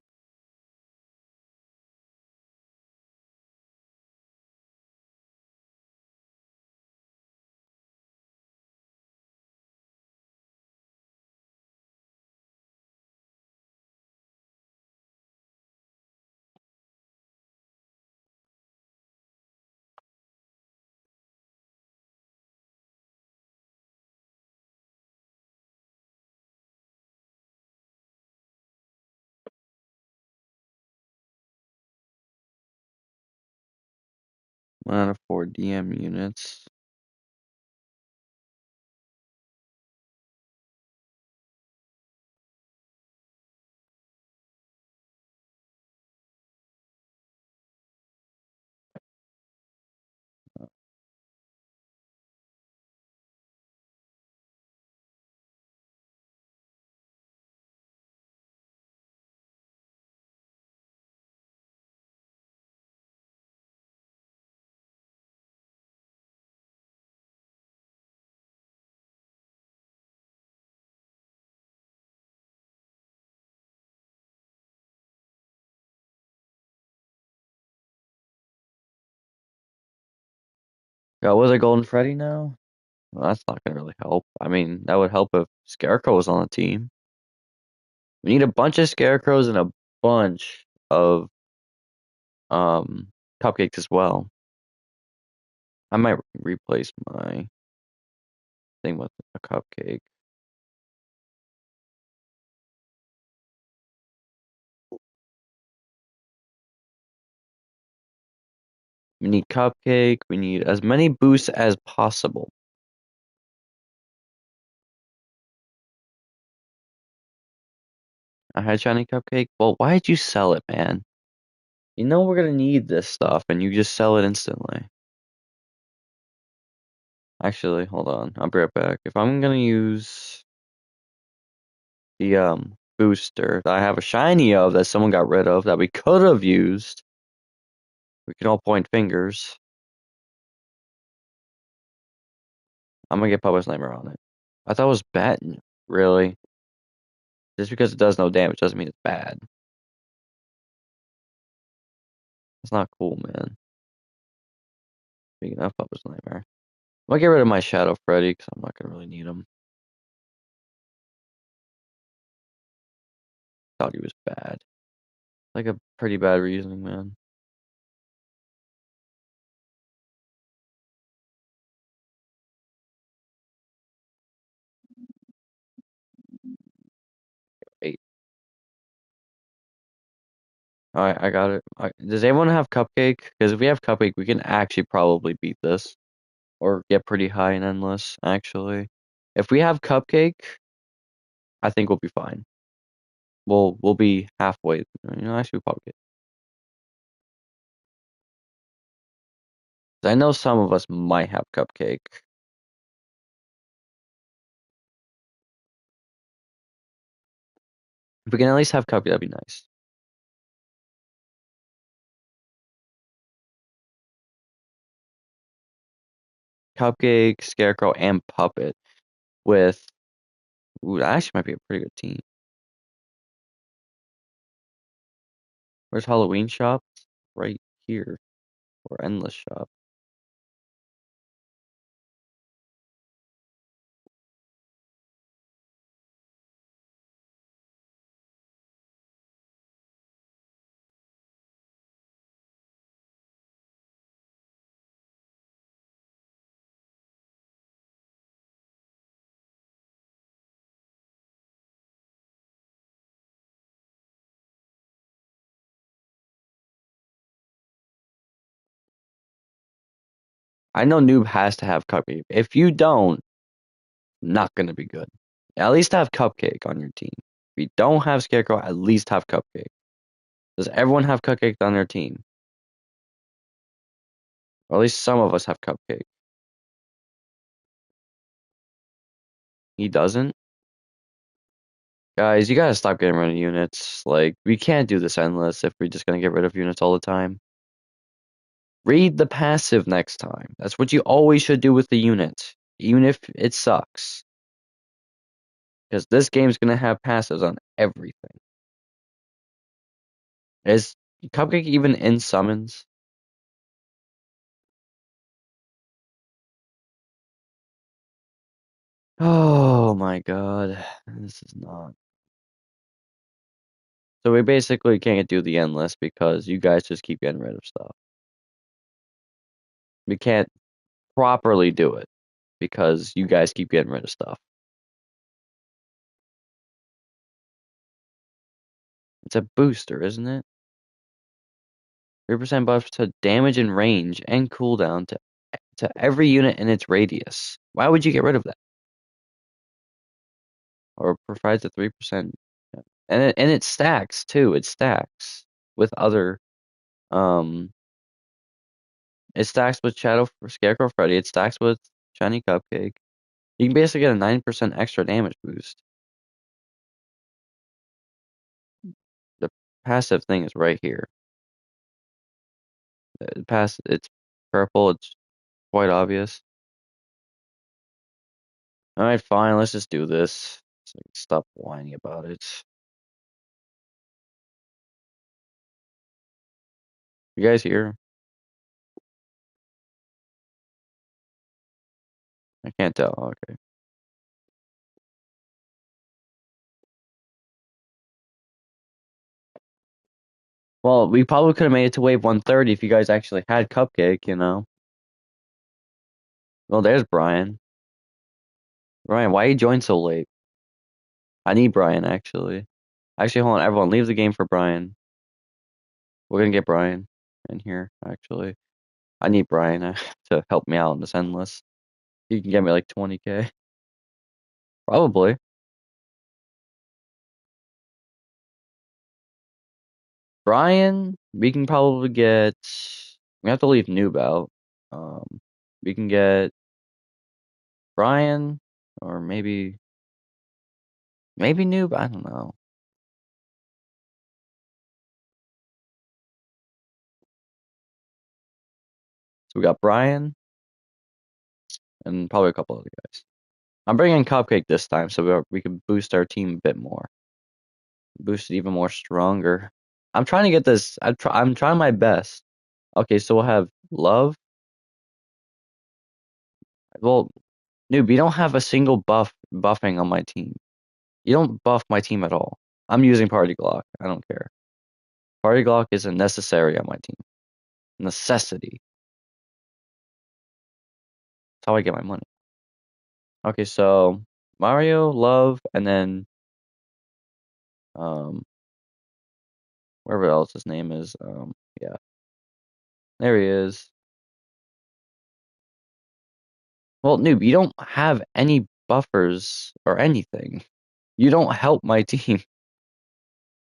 One out of four DM units. Yeah, was it Golden Freddy now? Well, that's not gonna really help. I mean, that would help if Scarecrow was on the team. We need a bunch of Scarecrows and a bunch of cupcakes as well. I might replace my thing with a cupcake. We need cupcake. We need as many boosts as possible. I had shiny cupcake. Well, why did you sell it, man? You know we're gonna need this stuff, and you just sell it instantly. Actually, hold on. I'll be right back. If I'm gonna use the booster that I have a shiny of that someone got rid of that we could have used, we can all point fingers. I'm gonna get Public Nightmare on it. I thought it was bad. Really? Just because it does no damage doesn't mean it's bad. It's not cool, man. Speaking of Public Nightmare, I'm gonna get rid of my Shadow Freddy because I'm not gonna really need him. Thought he was bad. Like a pretty bad reasoning, man. Eight. Alright, I got it. Does anyone have Cupcake? Because if we have Cupcake, we can actually probably beat this. Or get pretty high in Endless, actually. If we have Cupcake, I think we'll be fine. We'll be halfway. Actually, we'll probably get. I know some of us might have Cupcake. If we can at least have Cupcake, that'd be nice. Cupcake, Scarecrow, and Puppet with. Ooh, that actually might be a pretty good team. Where's Halloween Shop? Right here. Or Endless Shop. I know Noob has to have Cupcake. If you don't, not gonna be good. At least have Cupcake on your team. If you don't have Scarecrow, at least have Cupcake. Does everyone have Cupcake on their team? Or at least some of us have Cupcake. He doesn't? Guys, you gotta stop getting rid of units. Like, we can't do this endless if we're just gonna get rid of units all the time. Read the passive next time. That's what you always should do with the unit, even if it sucks. Because this game's gonna have passives on everything. Is Cupcake even in summons? Oh my god. This is not. So we basically can't do the endless because you guys just keep getting rid of stuff. We can't properly do it because you guys keep getting rid of stuff. It's a booster, isn't it? 3% buff to damage and range and cooldown to every unit in its radius. Why would you get rid of that? Or provides a 3%. And it stacks too. It stacks with other it stacks with Shadow for Scarecrow Freddy. It stacks with Shiny Cupcake. You can basically get a 9% extra damage boost. The passive thing is right here. It's purple. It's quite obvious. All right, fine. Let's just do this. So I can stop whining about it. You guys here? I can't tell. Okay. Well, we probably could have made it to wave 130 if you guys actually had Cupcake, you know. Well, there's Brian. Brian, why you joined so late? I need Brian, actually. Actually, hold on, everyone, leave the game for Brian. We're gonna get Brian in here, actually. I need Brian to help me out in this endless. He can get me like 20K. Probably. Brian, we can probably get. We have to leave Noob out. We can get Brian, or maybe Noob. I don't know. So we got Brian and probably a couple other guys. I'm bringing Cupcake this time, so we can boost our team a bit more, boost it even more stronger. I'm trying to get this. I'm trying my best. Okay, so we'll have Love. Well, Noob, you don't have a single buffing on my team. You don't buff my team at all. I'm using Party Glock. I don't care. Party Glock is a necessary on my team. Necessity. That's how I get my money. Okay, so Mario, Love, and then um wherever else his name is. Yeah. There he is. Well, Noob, you don't have any buffers or anything. You don't help my team.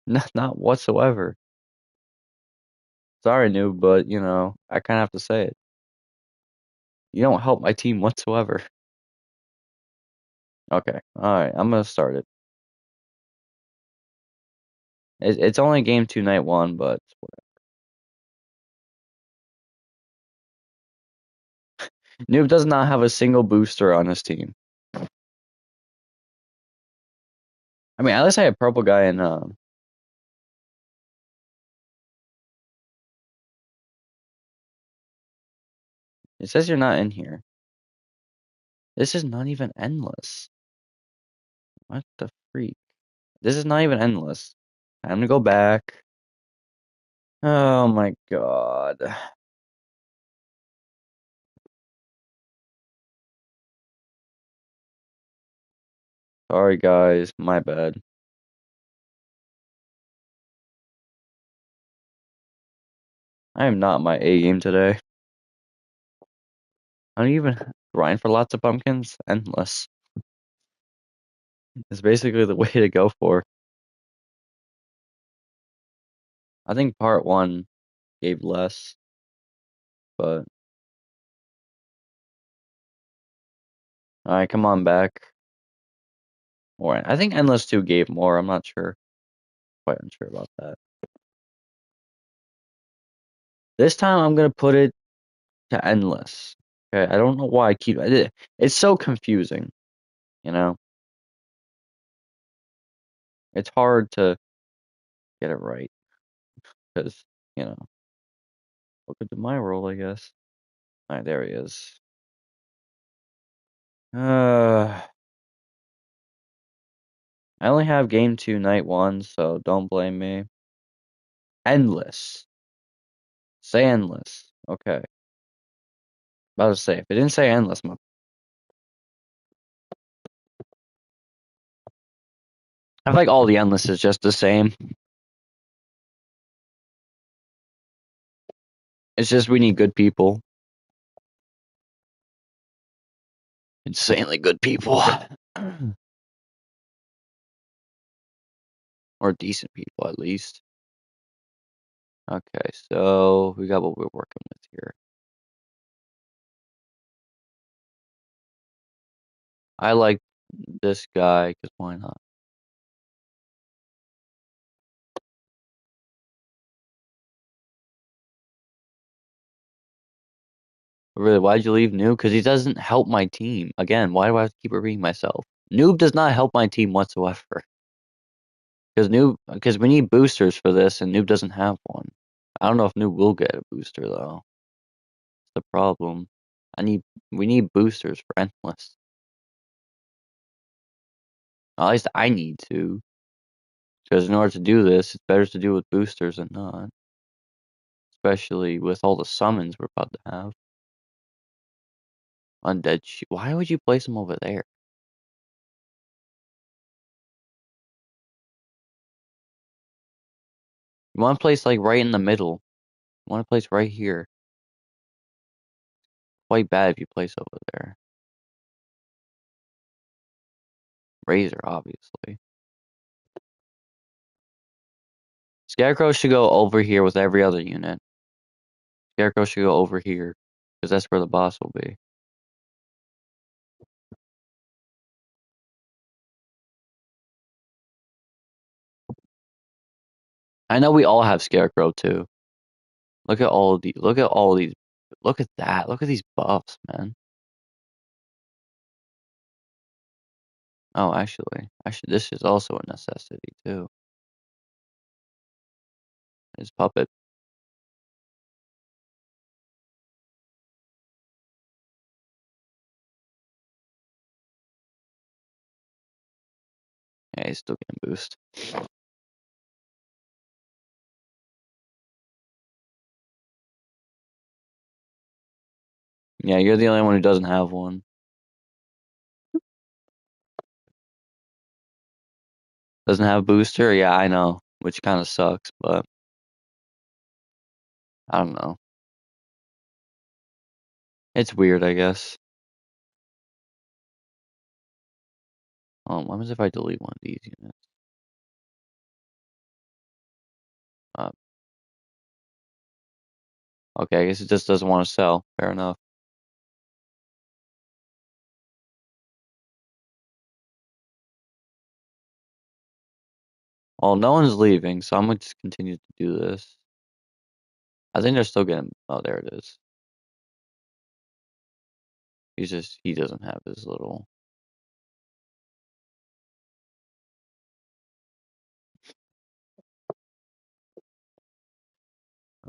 Not whatsoever. Sorry, Noob, but you know, I kinda have to say it. You don't help my team whatsoever. Okay, alright, I'm gonna start it. It's only game 2, night 1, but Noob does not have a single booster on his team. I mean, at least I have purple guy and it says you're not in here. This is not even endless. What the freak? This is not even endless. I'm gonna go back. Oh my god. Sorry guys, my bad. I am not my A game today. I don't even grind for lots of pumpkins. Endless. It's basically the way to go for. I think part 1 gave less, but alright, come on back. Or I think Endless 2 gave more, I'm not sure. Quite unsure about that. This time I'm gonna put it to Endless. Okay, I don't know why I keep it's so confusing, you know? It's hard to get it right because, you know, welcome to my world, I guess. Alright, there he is. I only have game 2, night 1, so don't blame me. Endless. Say endless. Okay. About to say, if it didn't say endless, I feel like all the endless is just the same. It's just we need good people. Insanely good people. Or decent people, at least. Okay, so we got what we're working with here. I like this guy, because why not? Really, why'd you leave Noob? Because he doesn't help my team. Again, why do I have to keep repeating myself? Noob does not help my team whatsoever. Because we need boosters for this, and Noob doesn't have one. I don't know if Noob will get a booster though. That's the problem. We need boosters for Endless. At least I need to. Because in order to do this, it's better to do with boosters than not. especially with all the summons we're about to have. Undead. Why would you place them over there? You want to place like right in the middle. You want to place right here. Quite bad if you place over there. Razor, obviously. Scarecrow should go over here with every other unit. Scarecrow should go over here, because that's where the boss will be. I know we all have Scarecrow too. Look at all of these. Look at all of these. Look at that. Look at these buffs, man. Oh, actually, this is also a necessity too. His puppet. Yeah, he's still getting boost. Yeah, you're the only one who doesn't have one. Doesn't have booster? Yeah, I know, which kind of sucks, but I don't know. It's weird, I guess. What happens if I delete one of these units? Uh, okay, I guess it just doesn't want to sell. Fair enough. Well, no one's leaving, so I'm gonna just continue to do this. I think they're still getting. Oh, there it is. He doesn't have his little.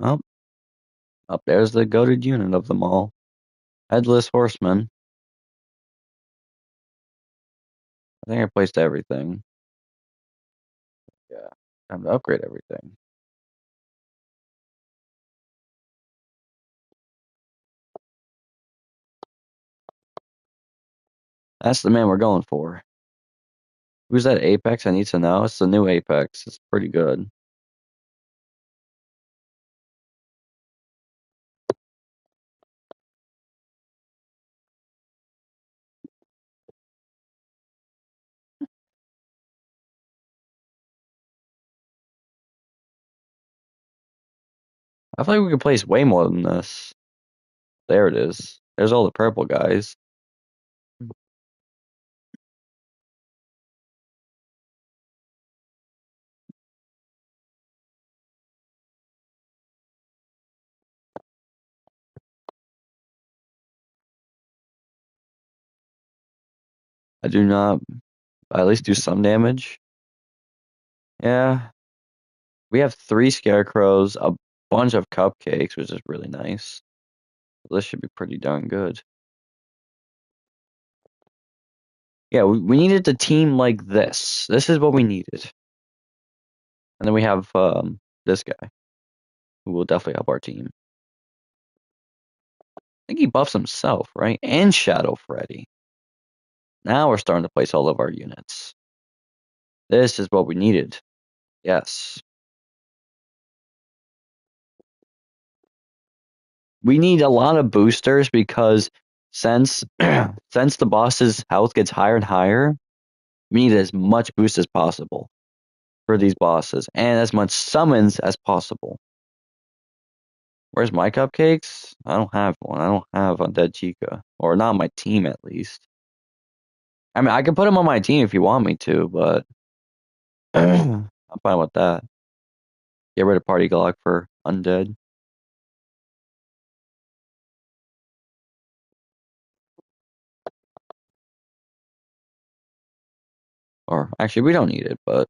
Oh, up there's the goated unit of them all. Headless Horseman. I think I placed everything. Yeah, time to upgrade everything. That's the man we're going for. Who's that Apex? I need to know. It's the new Apex. It's pretty good. I feel like we could place way more than this. There it is. There's all the purple guys. I do not. I at least do some damage. Yeah. We have 3 scarecrows, a bunch of cupcakes, which is really nice. This should be pretty darn good. Yeah, we needed a team like this. This is what we needed. And then we have this guy, who will definitely help our team. I think he buffs himself, right? And Shadow Freddy. Now we're starting to place all of our units. This is what we needed. Yes. We need a lot of boosters because since since the boss's health gets higher and higher, we need as much boost as possible for these bosses and as much summons as possible. Where's my cupcakes? I don't have one. I don't have Undead Chica. Or not on my team, at least. I mean, I can put him on my team if you want me to, but I'm fine with that. Get rid of Party Glock for Undead. Or, actually, we don't need it, but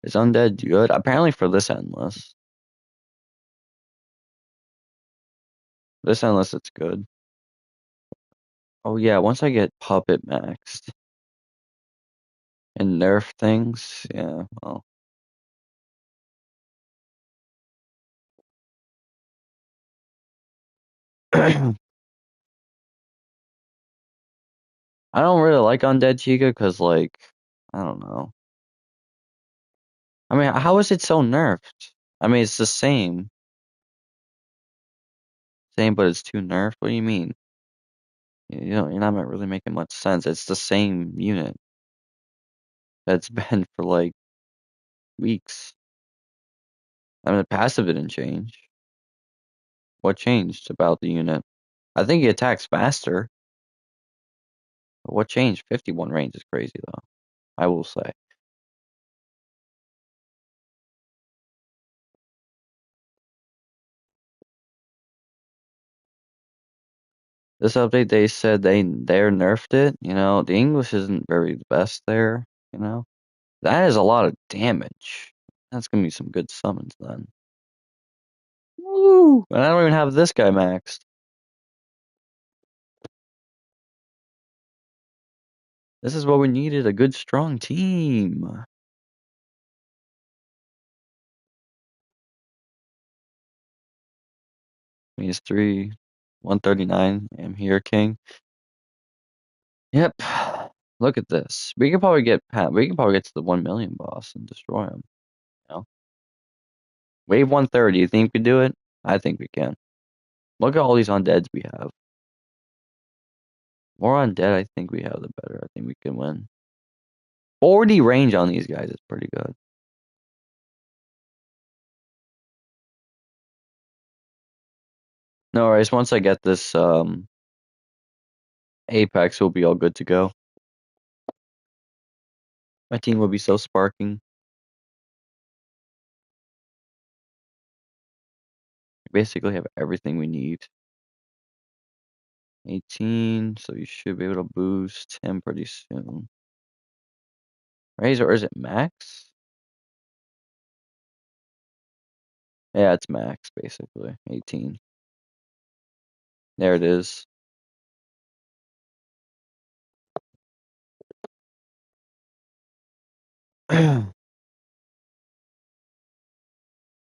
is Undead good? Apparently for this Endless. This Endless, it's good. Oh yeah, once I get Puppet maxed and nerf things, yeah, well. I don't really like Undead Chica because, like, I don't know. I mean, how is it so nerfed? I mean, it's the same, but it's too nerfed. What do you mean? You're not really making much sense. It's the same unit that's been for like weeks. I mean, the passive didn't change. What changed about the unit? I think he attacks faster. But what changed? 51 range is crazy, though. I will say. This update, they said they're nerfed it. The English isn't very the best there. That is a lot of damage. That's gonna be some good summons then. Woo! And I don't even have this guy maxed. This is what we needed, a good, strong team. He's 139. I'm here, King. Yep. Look at this. We can probably get to the 1 million boss and destroy him. You know? Wave 130. You think we can do it? I think we can. Look at all these undeads we have. More undead I think we have, the better. I think we can win. 40 range on these guys is pretty good. No worries. Once I get this Apex, we'll be all good to go. My team will be so sparking. We basically have everything we need. 18, so you should be able to boost him pretty soon. Raise, or is it max? Yeah, it's max, basically. 18. There it is.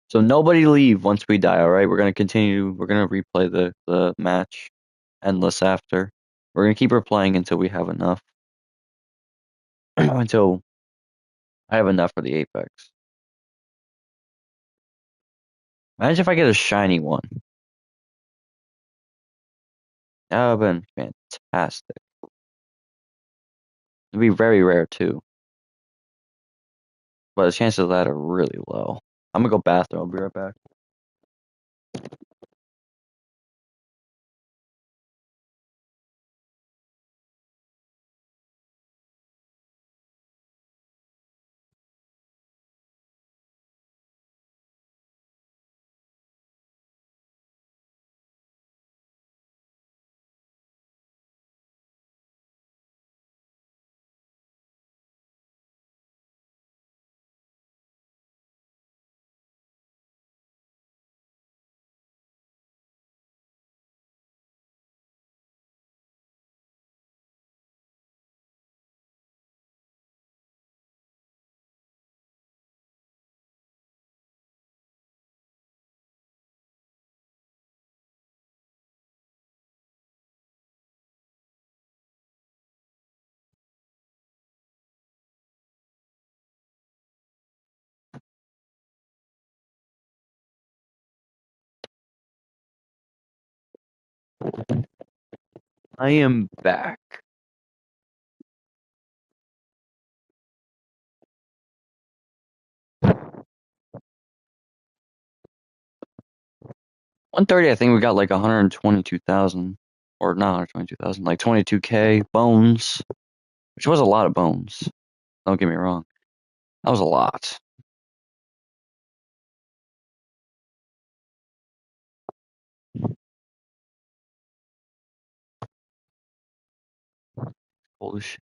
So nobody leave once we die, alright? We're gonna continue, we're gonna replay the match endless after. We're gonna keep replaying until we have enough. Until I have enough for the Apex. Imagine if I get a shiny one. That would have been fantastic. It'd be very rare too. But the chances of that are really low. I'm gonna go bathroom. I'll be right back. I am back. $130, I think we got like 122,000. Or not 122,000, like 22K bones. Which was a lot of bones. Don't get me wrong. That was a lot. Holy shit.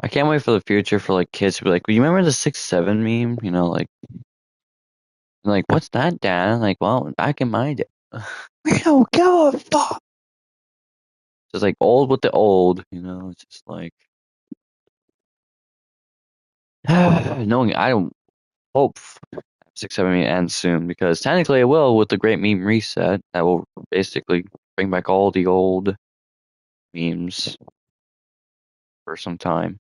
I can't wait for the future for like kids to be like, you remember the 6'7" meme? You know, like what's that, Dad? Like, well, back in my day, we don't give a fuck. Just like old with the old, you know. It's just like knowing I don't hope 6'7" meme ends soon because technically it will with the Great Meme Reset that will basically bring back all the old memes for some time.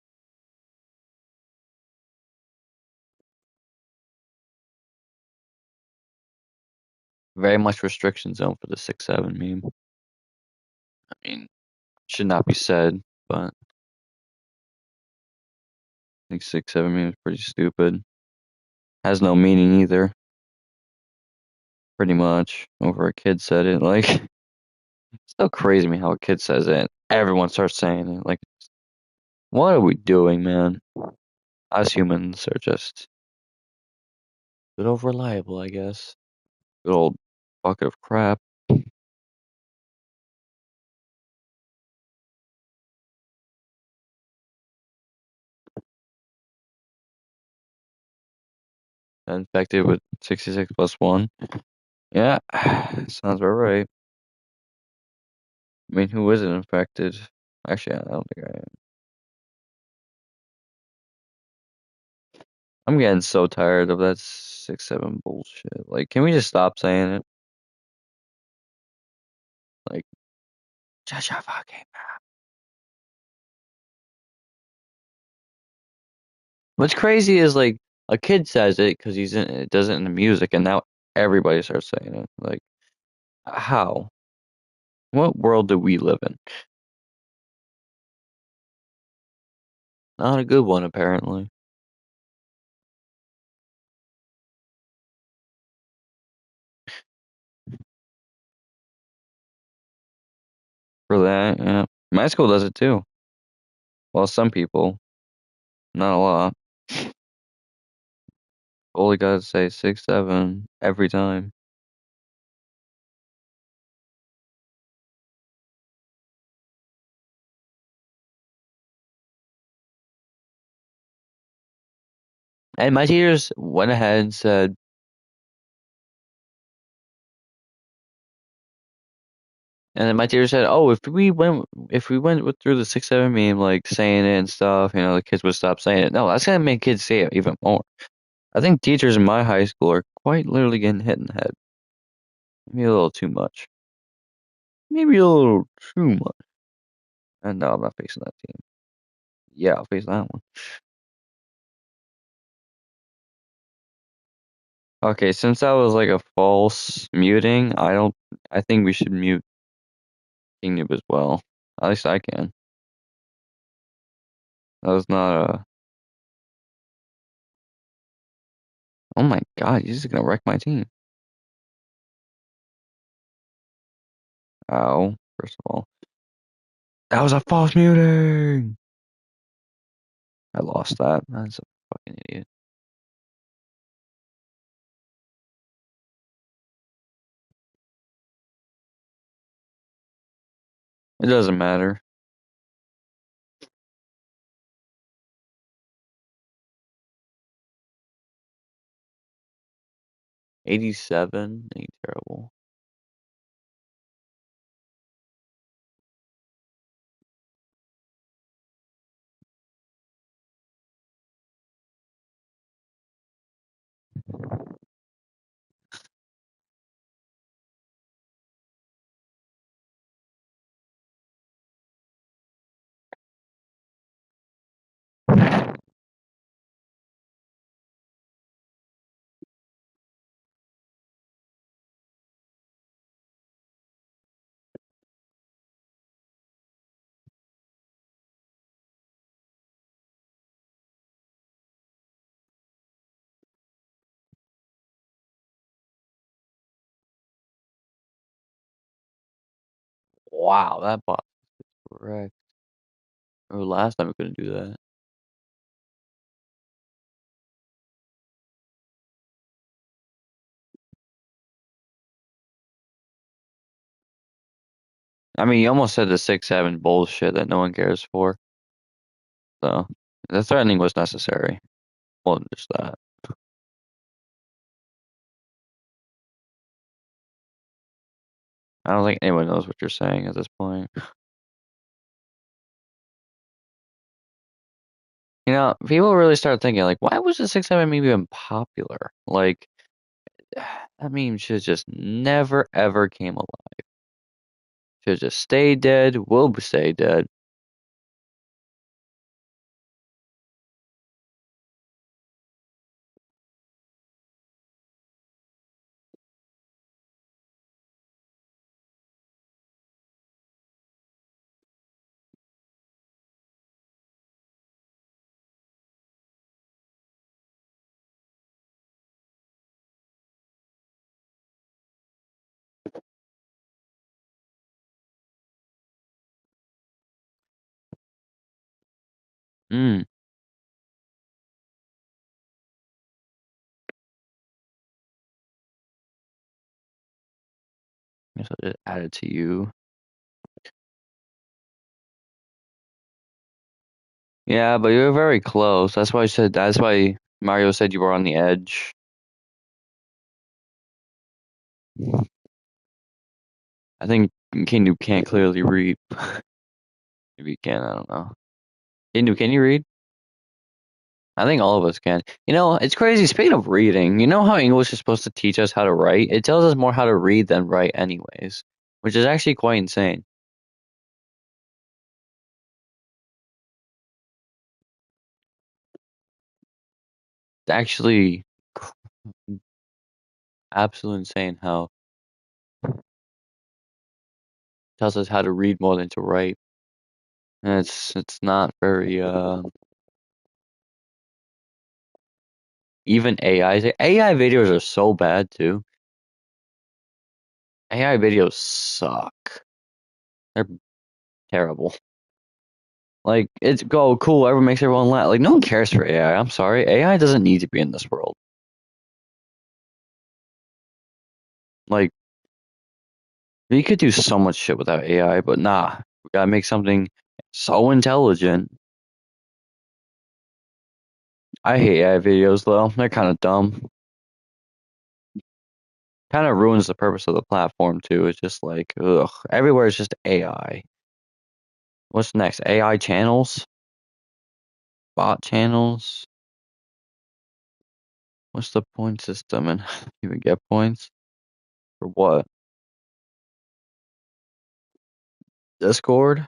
Very much restriction zone for the 6'7" meme. I mean, should not be said, but I think 6'7" meme is pretty stupid. Has no meaning either. Pretty much. Over a kid said it. Like, it's so crazy to me how a kid says it. Everyone starts saying it. Like, what are we doing, man? Us humans are just good old reliable, I guess. Good old bucket of crap. Infected with 66 plus 1. Yeah, sounds about right. I mean, who isn't infected? Actually, I don't think I am. I'm getting so tired of that 6'7" bullshit. Like, can we just stop saying it? Like, shut your fucking mouth. What's crazy is like a kid says it because it does it in the music, and now everybody starts saying it. Like, how? What world do we live in? Not a good one, apparently. For that, yeah. My school does it too. Well, some people, not a lot. Only gotta say 6'7" every time. And my teachers went ahead and said, and then my teacher said, "Oh, through the 6'7" meme, like saying it and stuff, the kids would stop saying it. No, that's gonna make kids say it even more. I think teachers in my high school are quite literally getting hit in the head. Maybe a little too much. Maybe a little too much. And no, I'm not facing that team. Yeah, I'll face that one. Okay, since that was like a false muting, I think we should mute King Noob as well. At least I can. That was not a. Oh my god, he's just gonna wreck my team. Ow. First of all, that was a false muting. I lost that. That's a fucking idiot. It doesn't matter. 87 ain't terrible. Wow, that bot is correct. Or last time we couldn't do that. I mean, you almost said the 6'7" bullshit that no one cares for. So The threatening was necessary. More than just that. I don't think anyone knows what you're saying at this point. People really start thinking like, why was the 6-7 meme even popular? Like, that meme should just never ever came alive. Should just stay dead. Will stay dead. Hmm. Guess I'll just add it to you. Yeah, but you were very close. That's why I said. That's why Mario said you were on the edge. I think Kindu can't clearly read. Maybe he can. I don't know. Kindu, can you read? I think all of us can. It's crazy. Speaking of reading, you know how English is supposed to teach us how to write? It tells us more how to read than write, anyways, which is actually quite insane. It's actually absolutely insane how it tells us how to read more than to write. And it's not very even AI videos are so bad too. AI videos suck. They're terrible. Like it's go cool, everyone makes everyone laugh. Like no one cares for AI. I'm sorry. AI doesn't need to be in this world. Like you could do so much shit without AI, but nah. We gotta make something so intelligent. I hate AI videos though. They're kinda dumb. Kinda ruins the purpose of the platform too. It's just like ugh. Everywhere is just AI. What's next? AI channels? Bot channels? What's the point system and even get points? For what? Discord?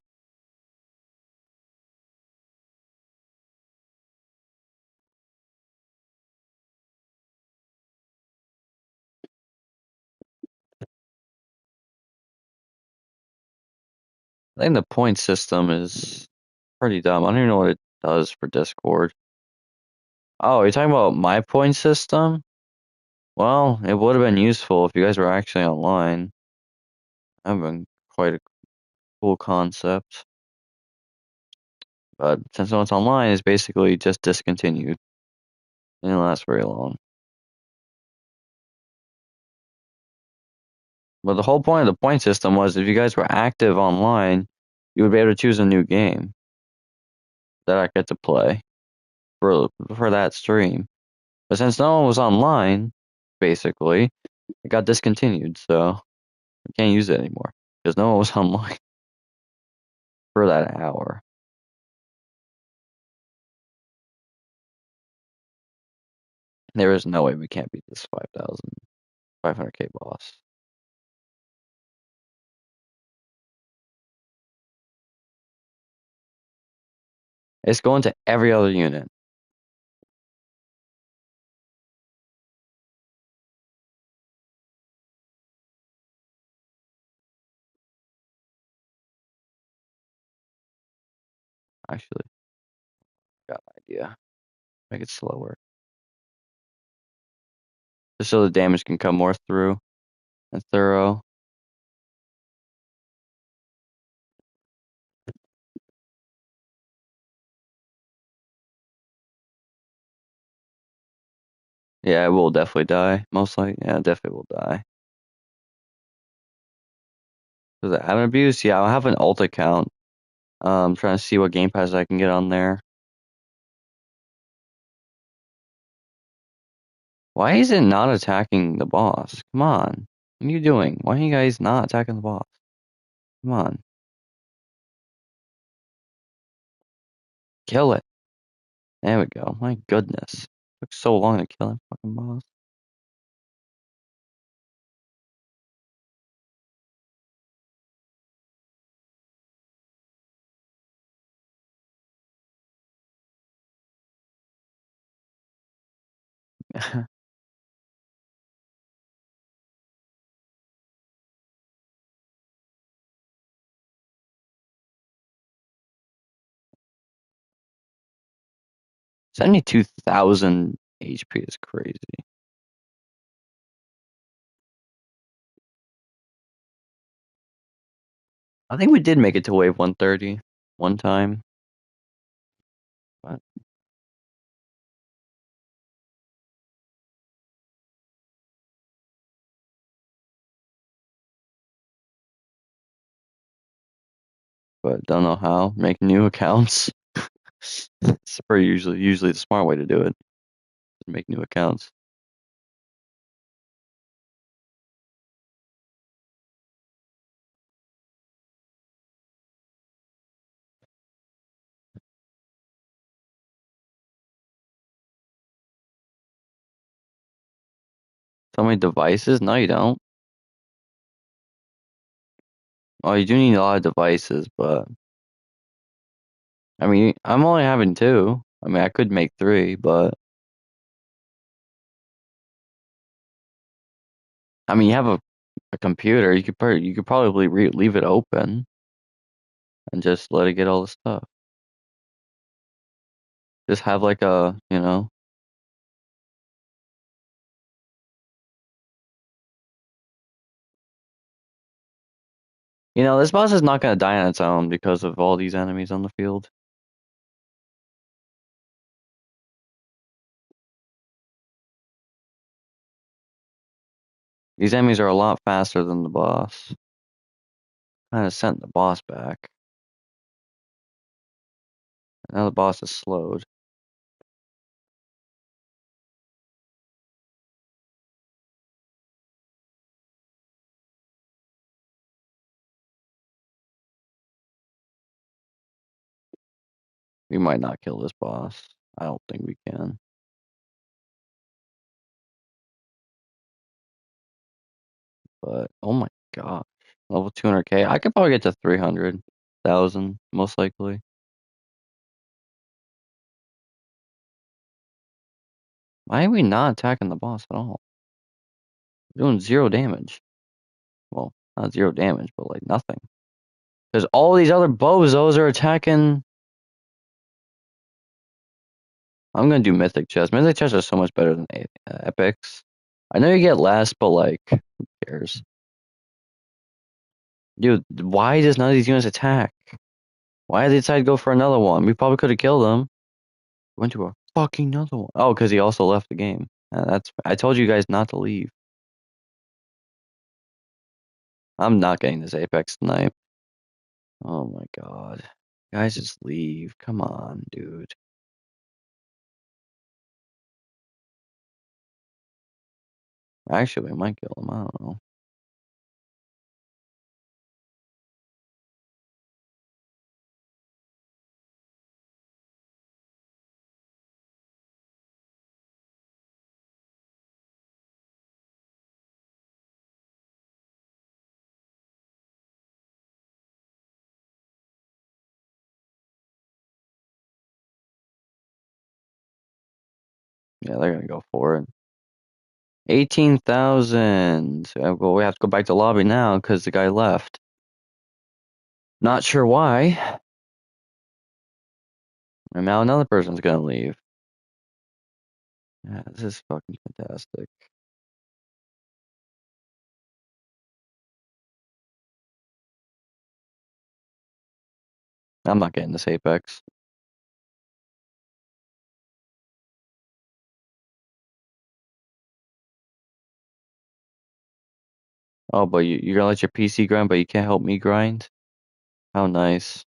I think the point system is pretty dumb. I don't even know what it does for Discord. Oh, you're talking about my point system? Well, it would have been useful if you guys were actually online. That would have been quite a cool concept. But since no one's online, it's basically just discontinued. It didn't last very long. But the whole point of the point system was if you guys were active online, you would be able to choose a new game that I get to play for that stream. But since no one was online, basically, it got discontinued, so I can't use it anymore because no one was online for that hour. There is no way we can't beat this 500K boss. It's going to every other unit. Actually, got an idea. Make it slower, just so the damage can come more through and thorough. Yeah, it will definitely die. Most likely, yeah, definitely will die. Does it have an abuse? Yeah, I'll have an alt account. Trying to see what game pass I can get on there. Why is it not attacking the boss? Come on. What are you doing? Why are you guys not attacking the boss? Come on. Kill it. There we go. My goodness. Took so long to kill that fucking boss. $72,000 HP is crazy. I think we did make it to wave 130 one time. But, but don't know how. Make new accounts. It's pretty usually the smart way to do it. Make new accounts. So many devices? No, you don't. Oh, you do need a lot of devices, but I mean, I'm only having two. I mean, I could make three, but I mean, you have a computer. You could probably leave it open and just let it get all the stuff. Just have like a, this boss is not gonna die on its own because of all these enemies on the field. These enemies are a lot faster than the boss. Kind of sent the boss back. Now the boss is slowed. We might not kill this boss. I don't think we can. But oh my gosh, level 200K. I could probably get to 300,000 most likely. Why are we not attacking the boss at all? We're doing zero damage. Well, not zero damage, but like nothing. Because all these other bozos are attacking. I'm gonna do mythic chest. Mythic chests are so much better than epics. I know you get less, but like, who cares? Dude, why does none of these units attack? Why did they decide to go for another one? We probably could have killed him. Went to a fucking another one. Oh, because he also left the game. I told you guys not to leave. I'm not getting this Apex tonight. Oh my god. Guys, just leave. Come on, dude. Actually, we might kill him. I don't know. Yeah, they're gonna go for it. 18,000. Well, we have to go back to lobby now because the guy left. Not sure why. And now another person's gonna leave. Yeah, this is fucking fantastic. I'm not getting this Apex. Oh, but you're gonna let your PC grind, but you can't help me grind? How nice.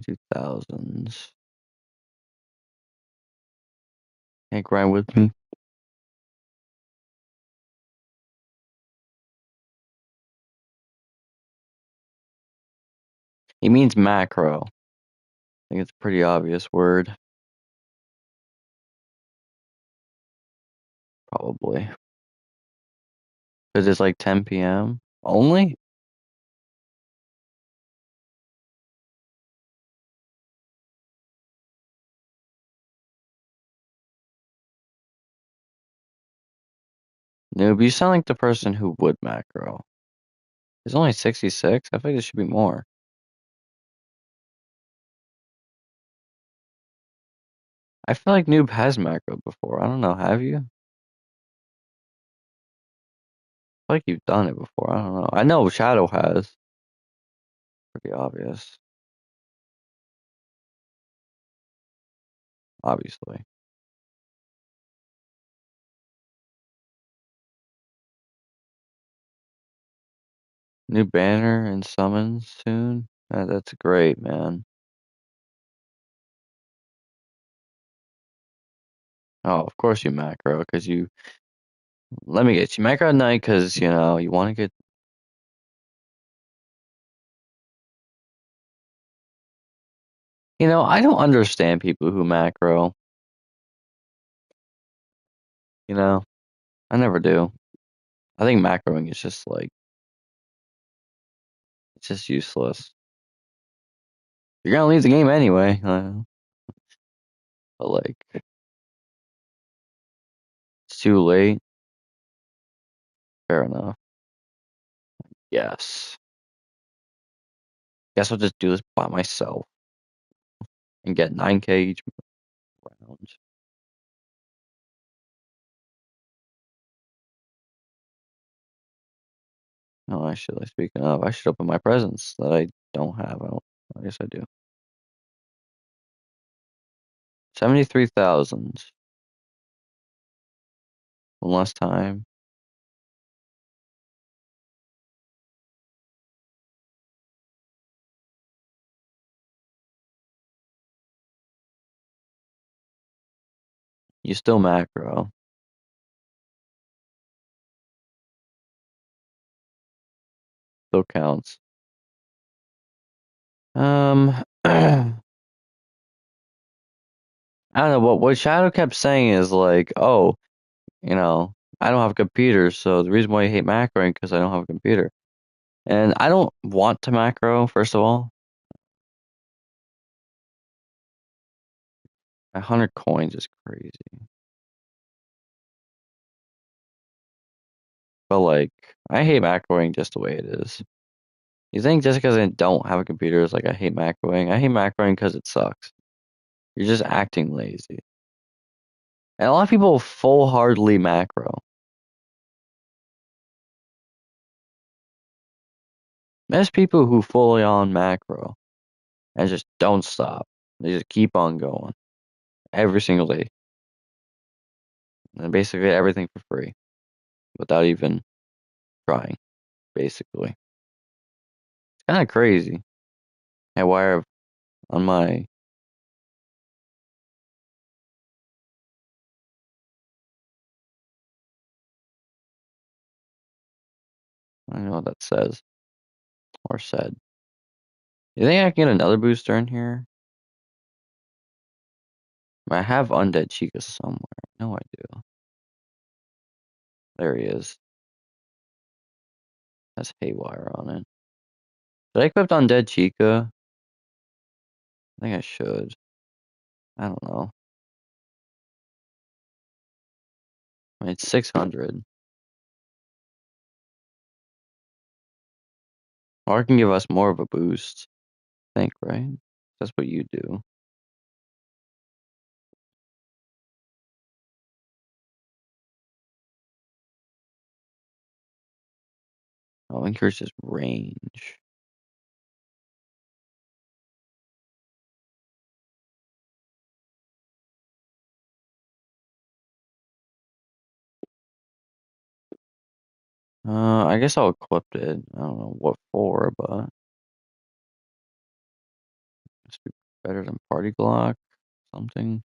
2000s. Can't grind with me. He means macro. I think it's a pretty obvious word. Probably. Because it's like 10 p.m. Only? Noob, you sound like the person who would macro. It's only 66? I think it should be more. I feel like Noob has macro before. I don't know. Have you? I feel like you've done it before. I don't know. I know Shadow has. Pretty obvious. Obviously. New banner and summons soon? That's great, man. Oh, of course you macro, because you... Let me get you macro at night, because, you know, you want to get... You know, I don't understand people who macro. You know? I never do. I think macroing is just, like... It's just useless. You're gonna leave the game anyway. But, like... It's too late. Fair enough. Yes. Guess I'll just do this by myself. And get 9k each round. No, I should, like, speaking of, I should open my presents that I don't have. I guess I do. 73,000. One last time. You still macro. Still counts. I don't know, what Shadow kept saying is like, oh, you know, I don't have a computer, so the reason why I hate macroing because I don't have a computer. And I don't want to macro, first of all. 100 coins is crazy. But like, I hate macroing just the way it is. You think just because I don't have a computer is like I hate macroing? I hate macroing because it sucks. You're just acting lazy. And a lot of people full-heartedly macro. There's people who fully on macro and just don't stop. They just keep on going every single day. And basically everything for free without even trying, basically. It's kind of crazy. I wire on my... I don't know what that says or said. You think I can get another booster in here? I have Undead Chica somewhere. No, I do. There he is. Has Haywire on it. Did I equip Undead Chica? I think I should. I don't know. I mean, it's 600. Or it can give us more of a boost. I think, right? That's what you do. Oh, increases range. I guess I'll equip it. I don't know what for, but let's be better than Party Glock, something.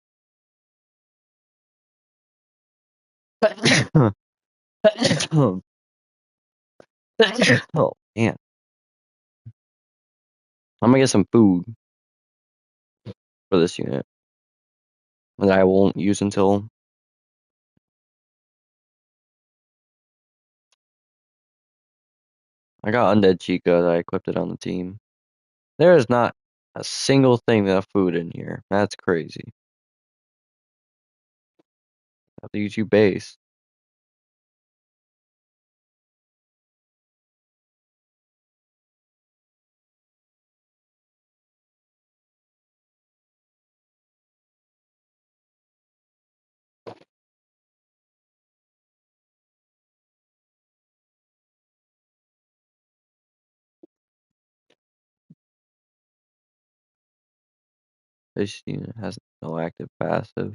Oh man, I'm gonna get some food for this unit that I won't use until I got Undead Chica that I equipped it on the team. There is not a single thing that have food in here. That's crazy. I have to use you base. This unit has no active passive.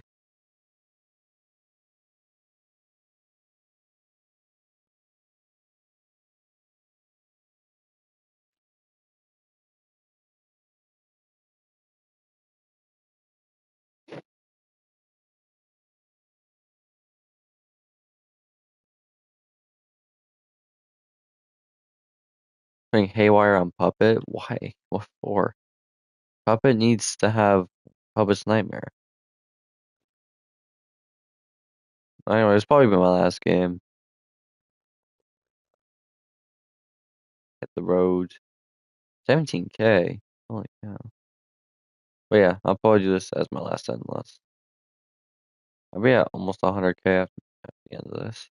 Putting Haywire on Puppet? Why? What for? Puppet needs to have Puppet's Nightmare. Anyway, it's probably been my last game. Hit the road. 17K. Holy cow. But yeah, I'll probably do this as my last endless. I'll be at almost 100K at the end of this.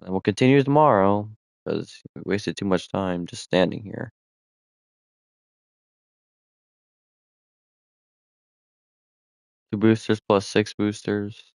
And we'll continue tomorrow because we wasted too much time just standing here. 2 boosters plus 6 boosters.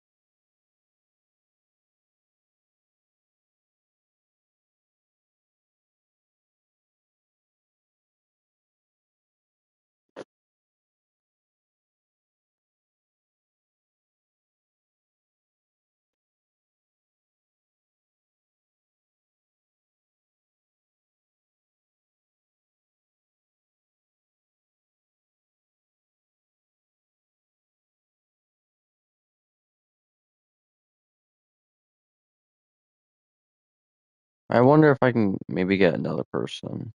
I wonder if I can maybe get another person.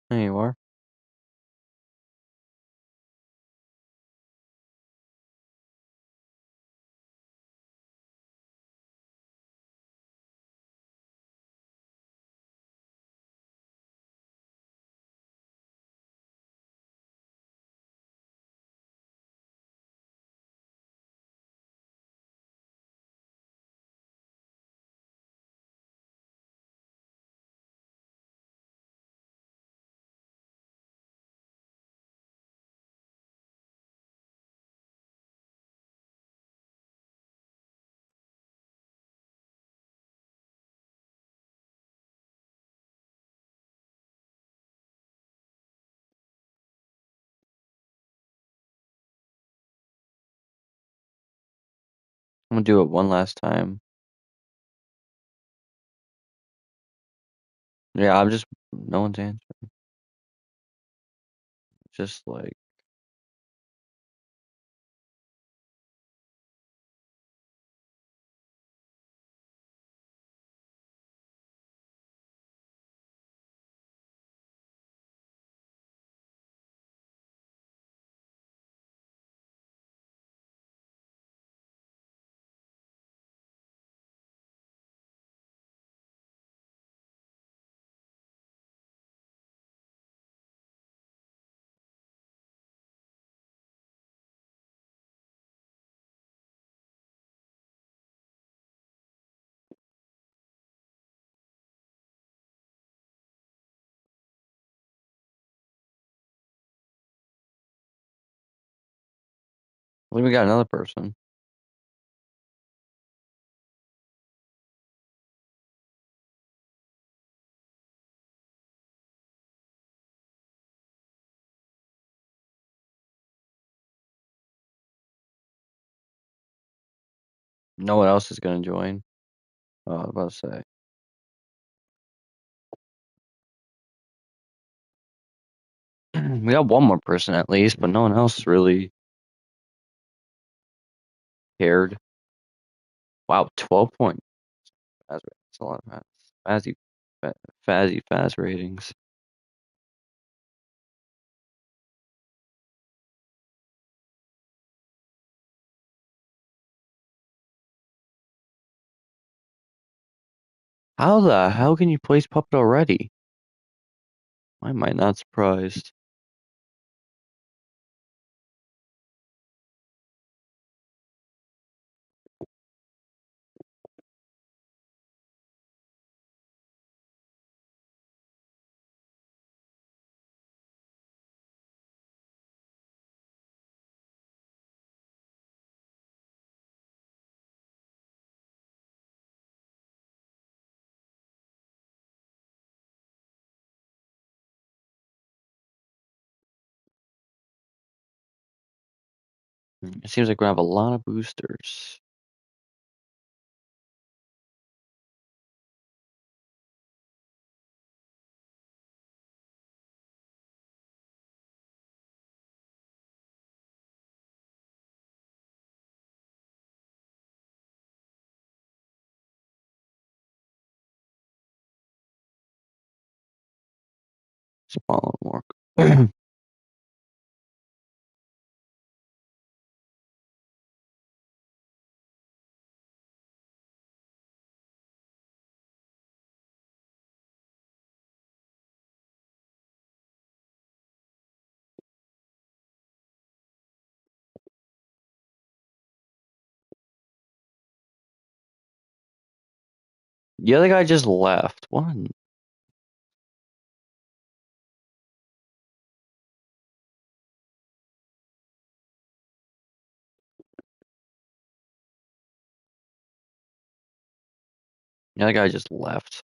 There you are. I'm gonna do it one last time. Yeah, I'm just no one's answering. Just like I think we got another person. No one else is gonna join. Oh, I was about to say. We got one more person at least, but no one else really cared. Wow, 12 point. That's a lot of fazzy, fazzy fast ratings. How the hell can you place puppet already? Why am I not surprised? It seems like we have a lot of boosters. Spawn work. The other guy just left. What? The other guy just left.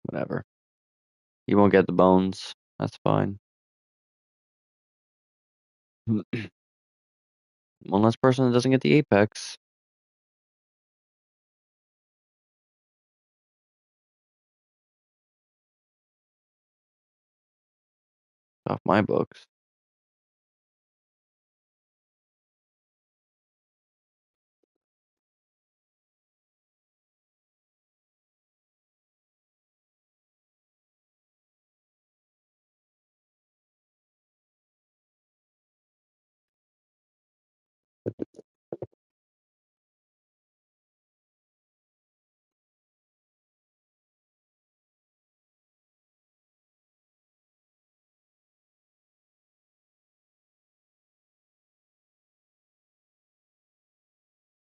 Whatever. You won't get the bones. That's fine. One less person that doesn't get the apex. Off my books.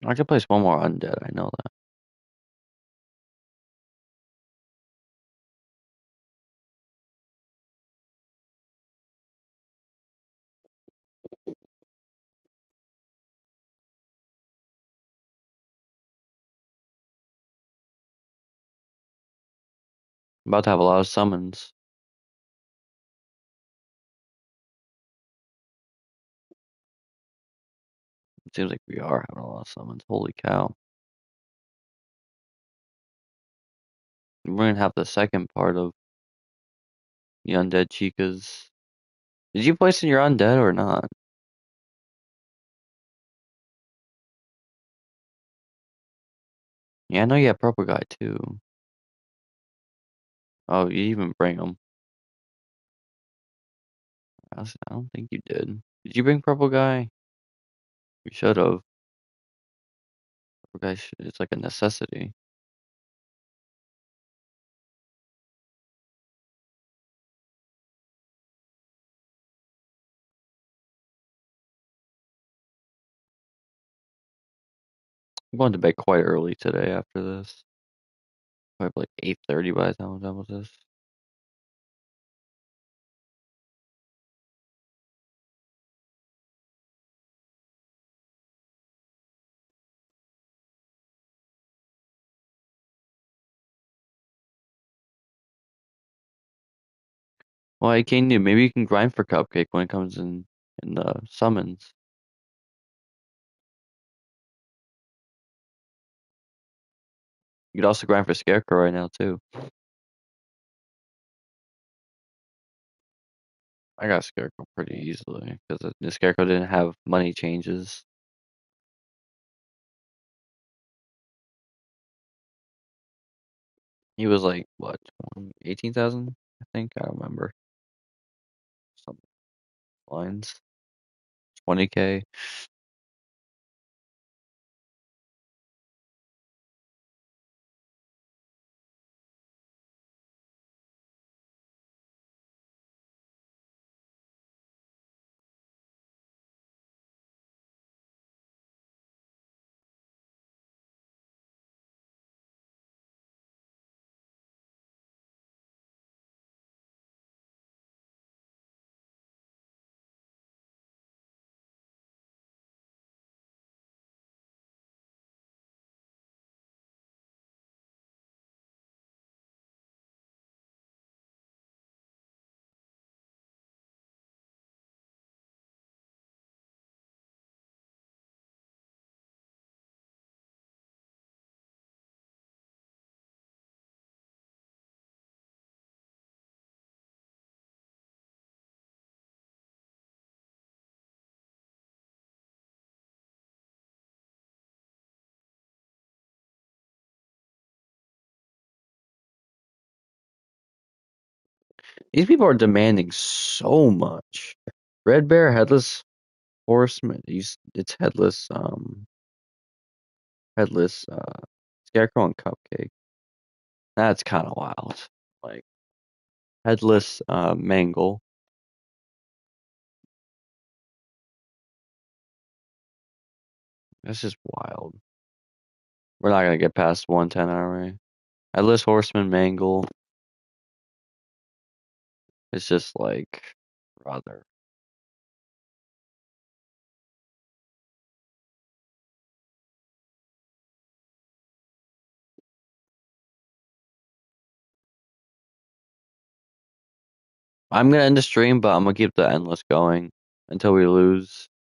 I could place one more undead. I know that. I'm about to have a lot of summons. It seems like we are having a lot of summons. Holy cow. We're gonna have the second part of the undead chicas. Did you place in your undead or not? Yeah, I know you have purple guy too. Oh, you even bring him. I don't think you did. Did you bring purple guy? You should have. Purple guy, it's like a necessity. I'm going to bed quite early today after this. Probably like 8:30 by the time I'm done with this. Well, I can do. Maybe you can grind for Cupcake when it comes in the summons. You could also grind for Scarecrow right now too. I got Scarecrow pretty easily because the Scarecrow didn't have money changes. He was like what, 18,000? I think I don't remember some lines. 20K. These people are demanding so much. Red Bear, Headless Horseman. It's headless. Headless. Scarecrow and Cupcake. That's kind of wild. Like headless. Mangle. That's just wild. We're not gonna get past 110, are we? Headless Horseman, Mangle. It's just like rather. I'm gonna end the stream, but I'm gonna keep the endless going until we lose.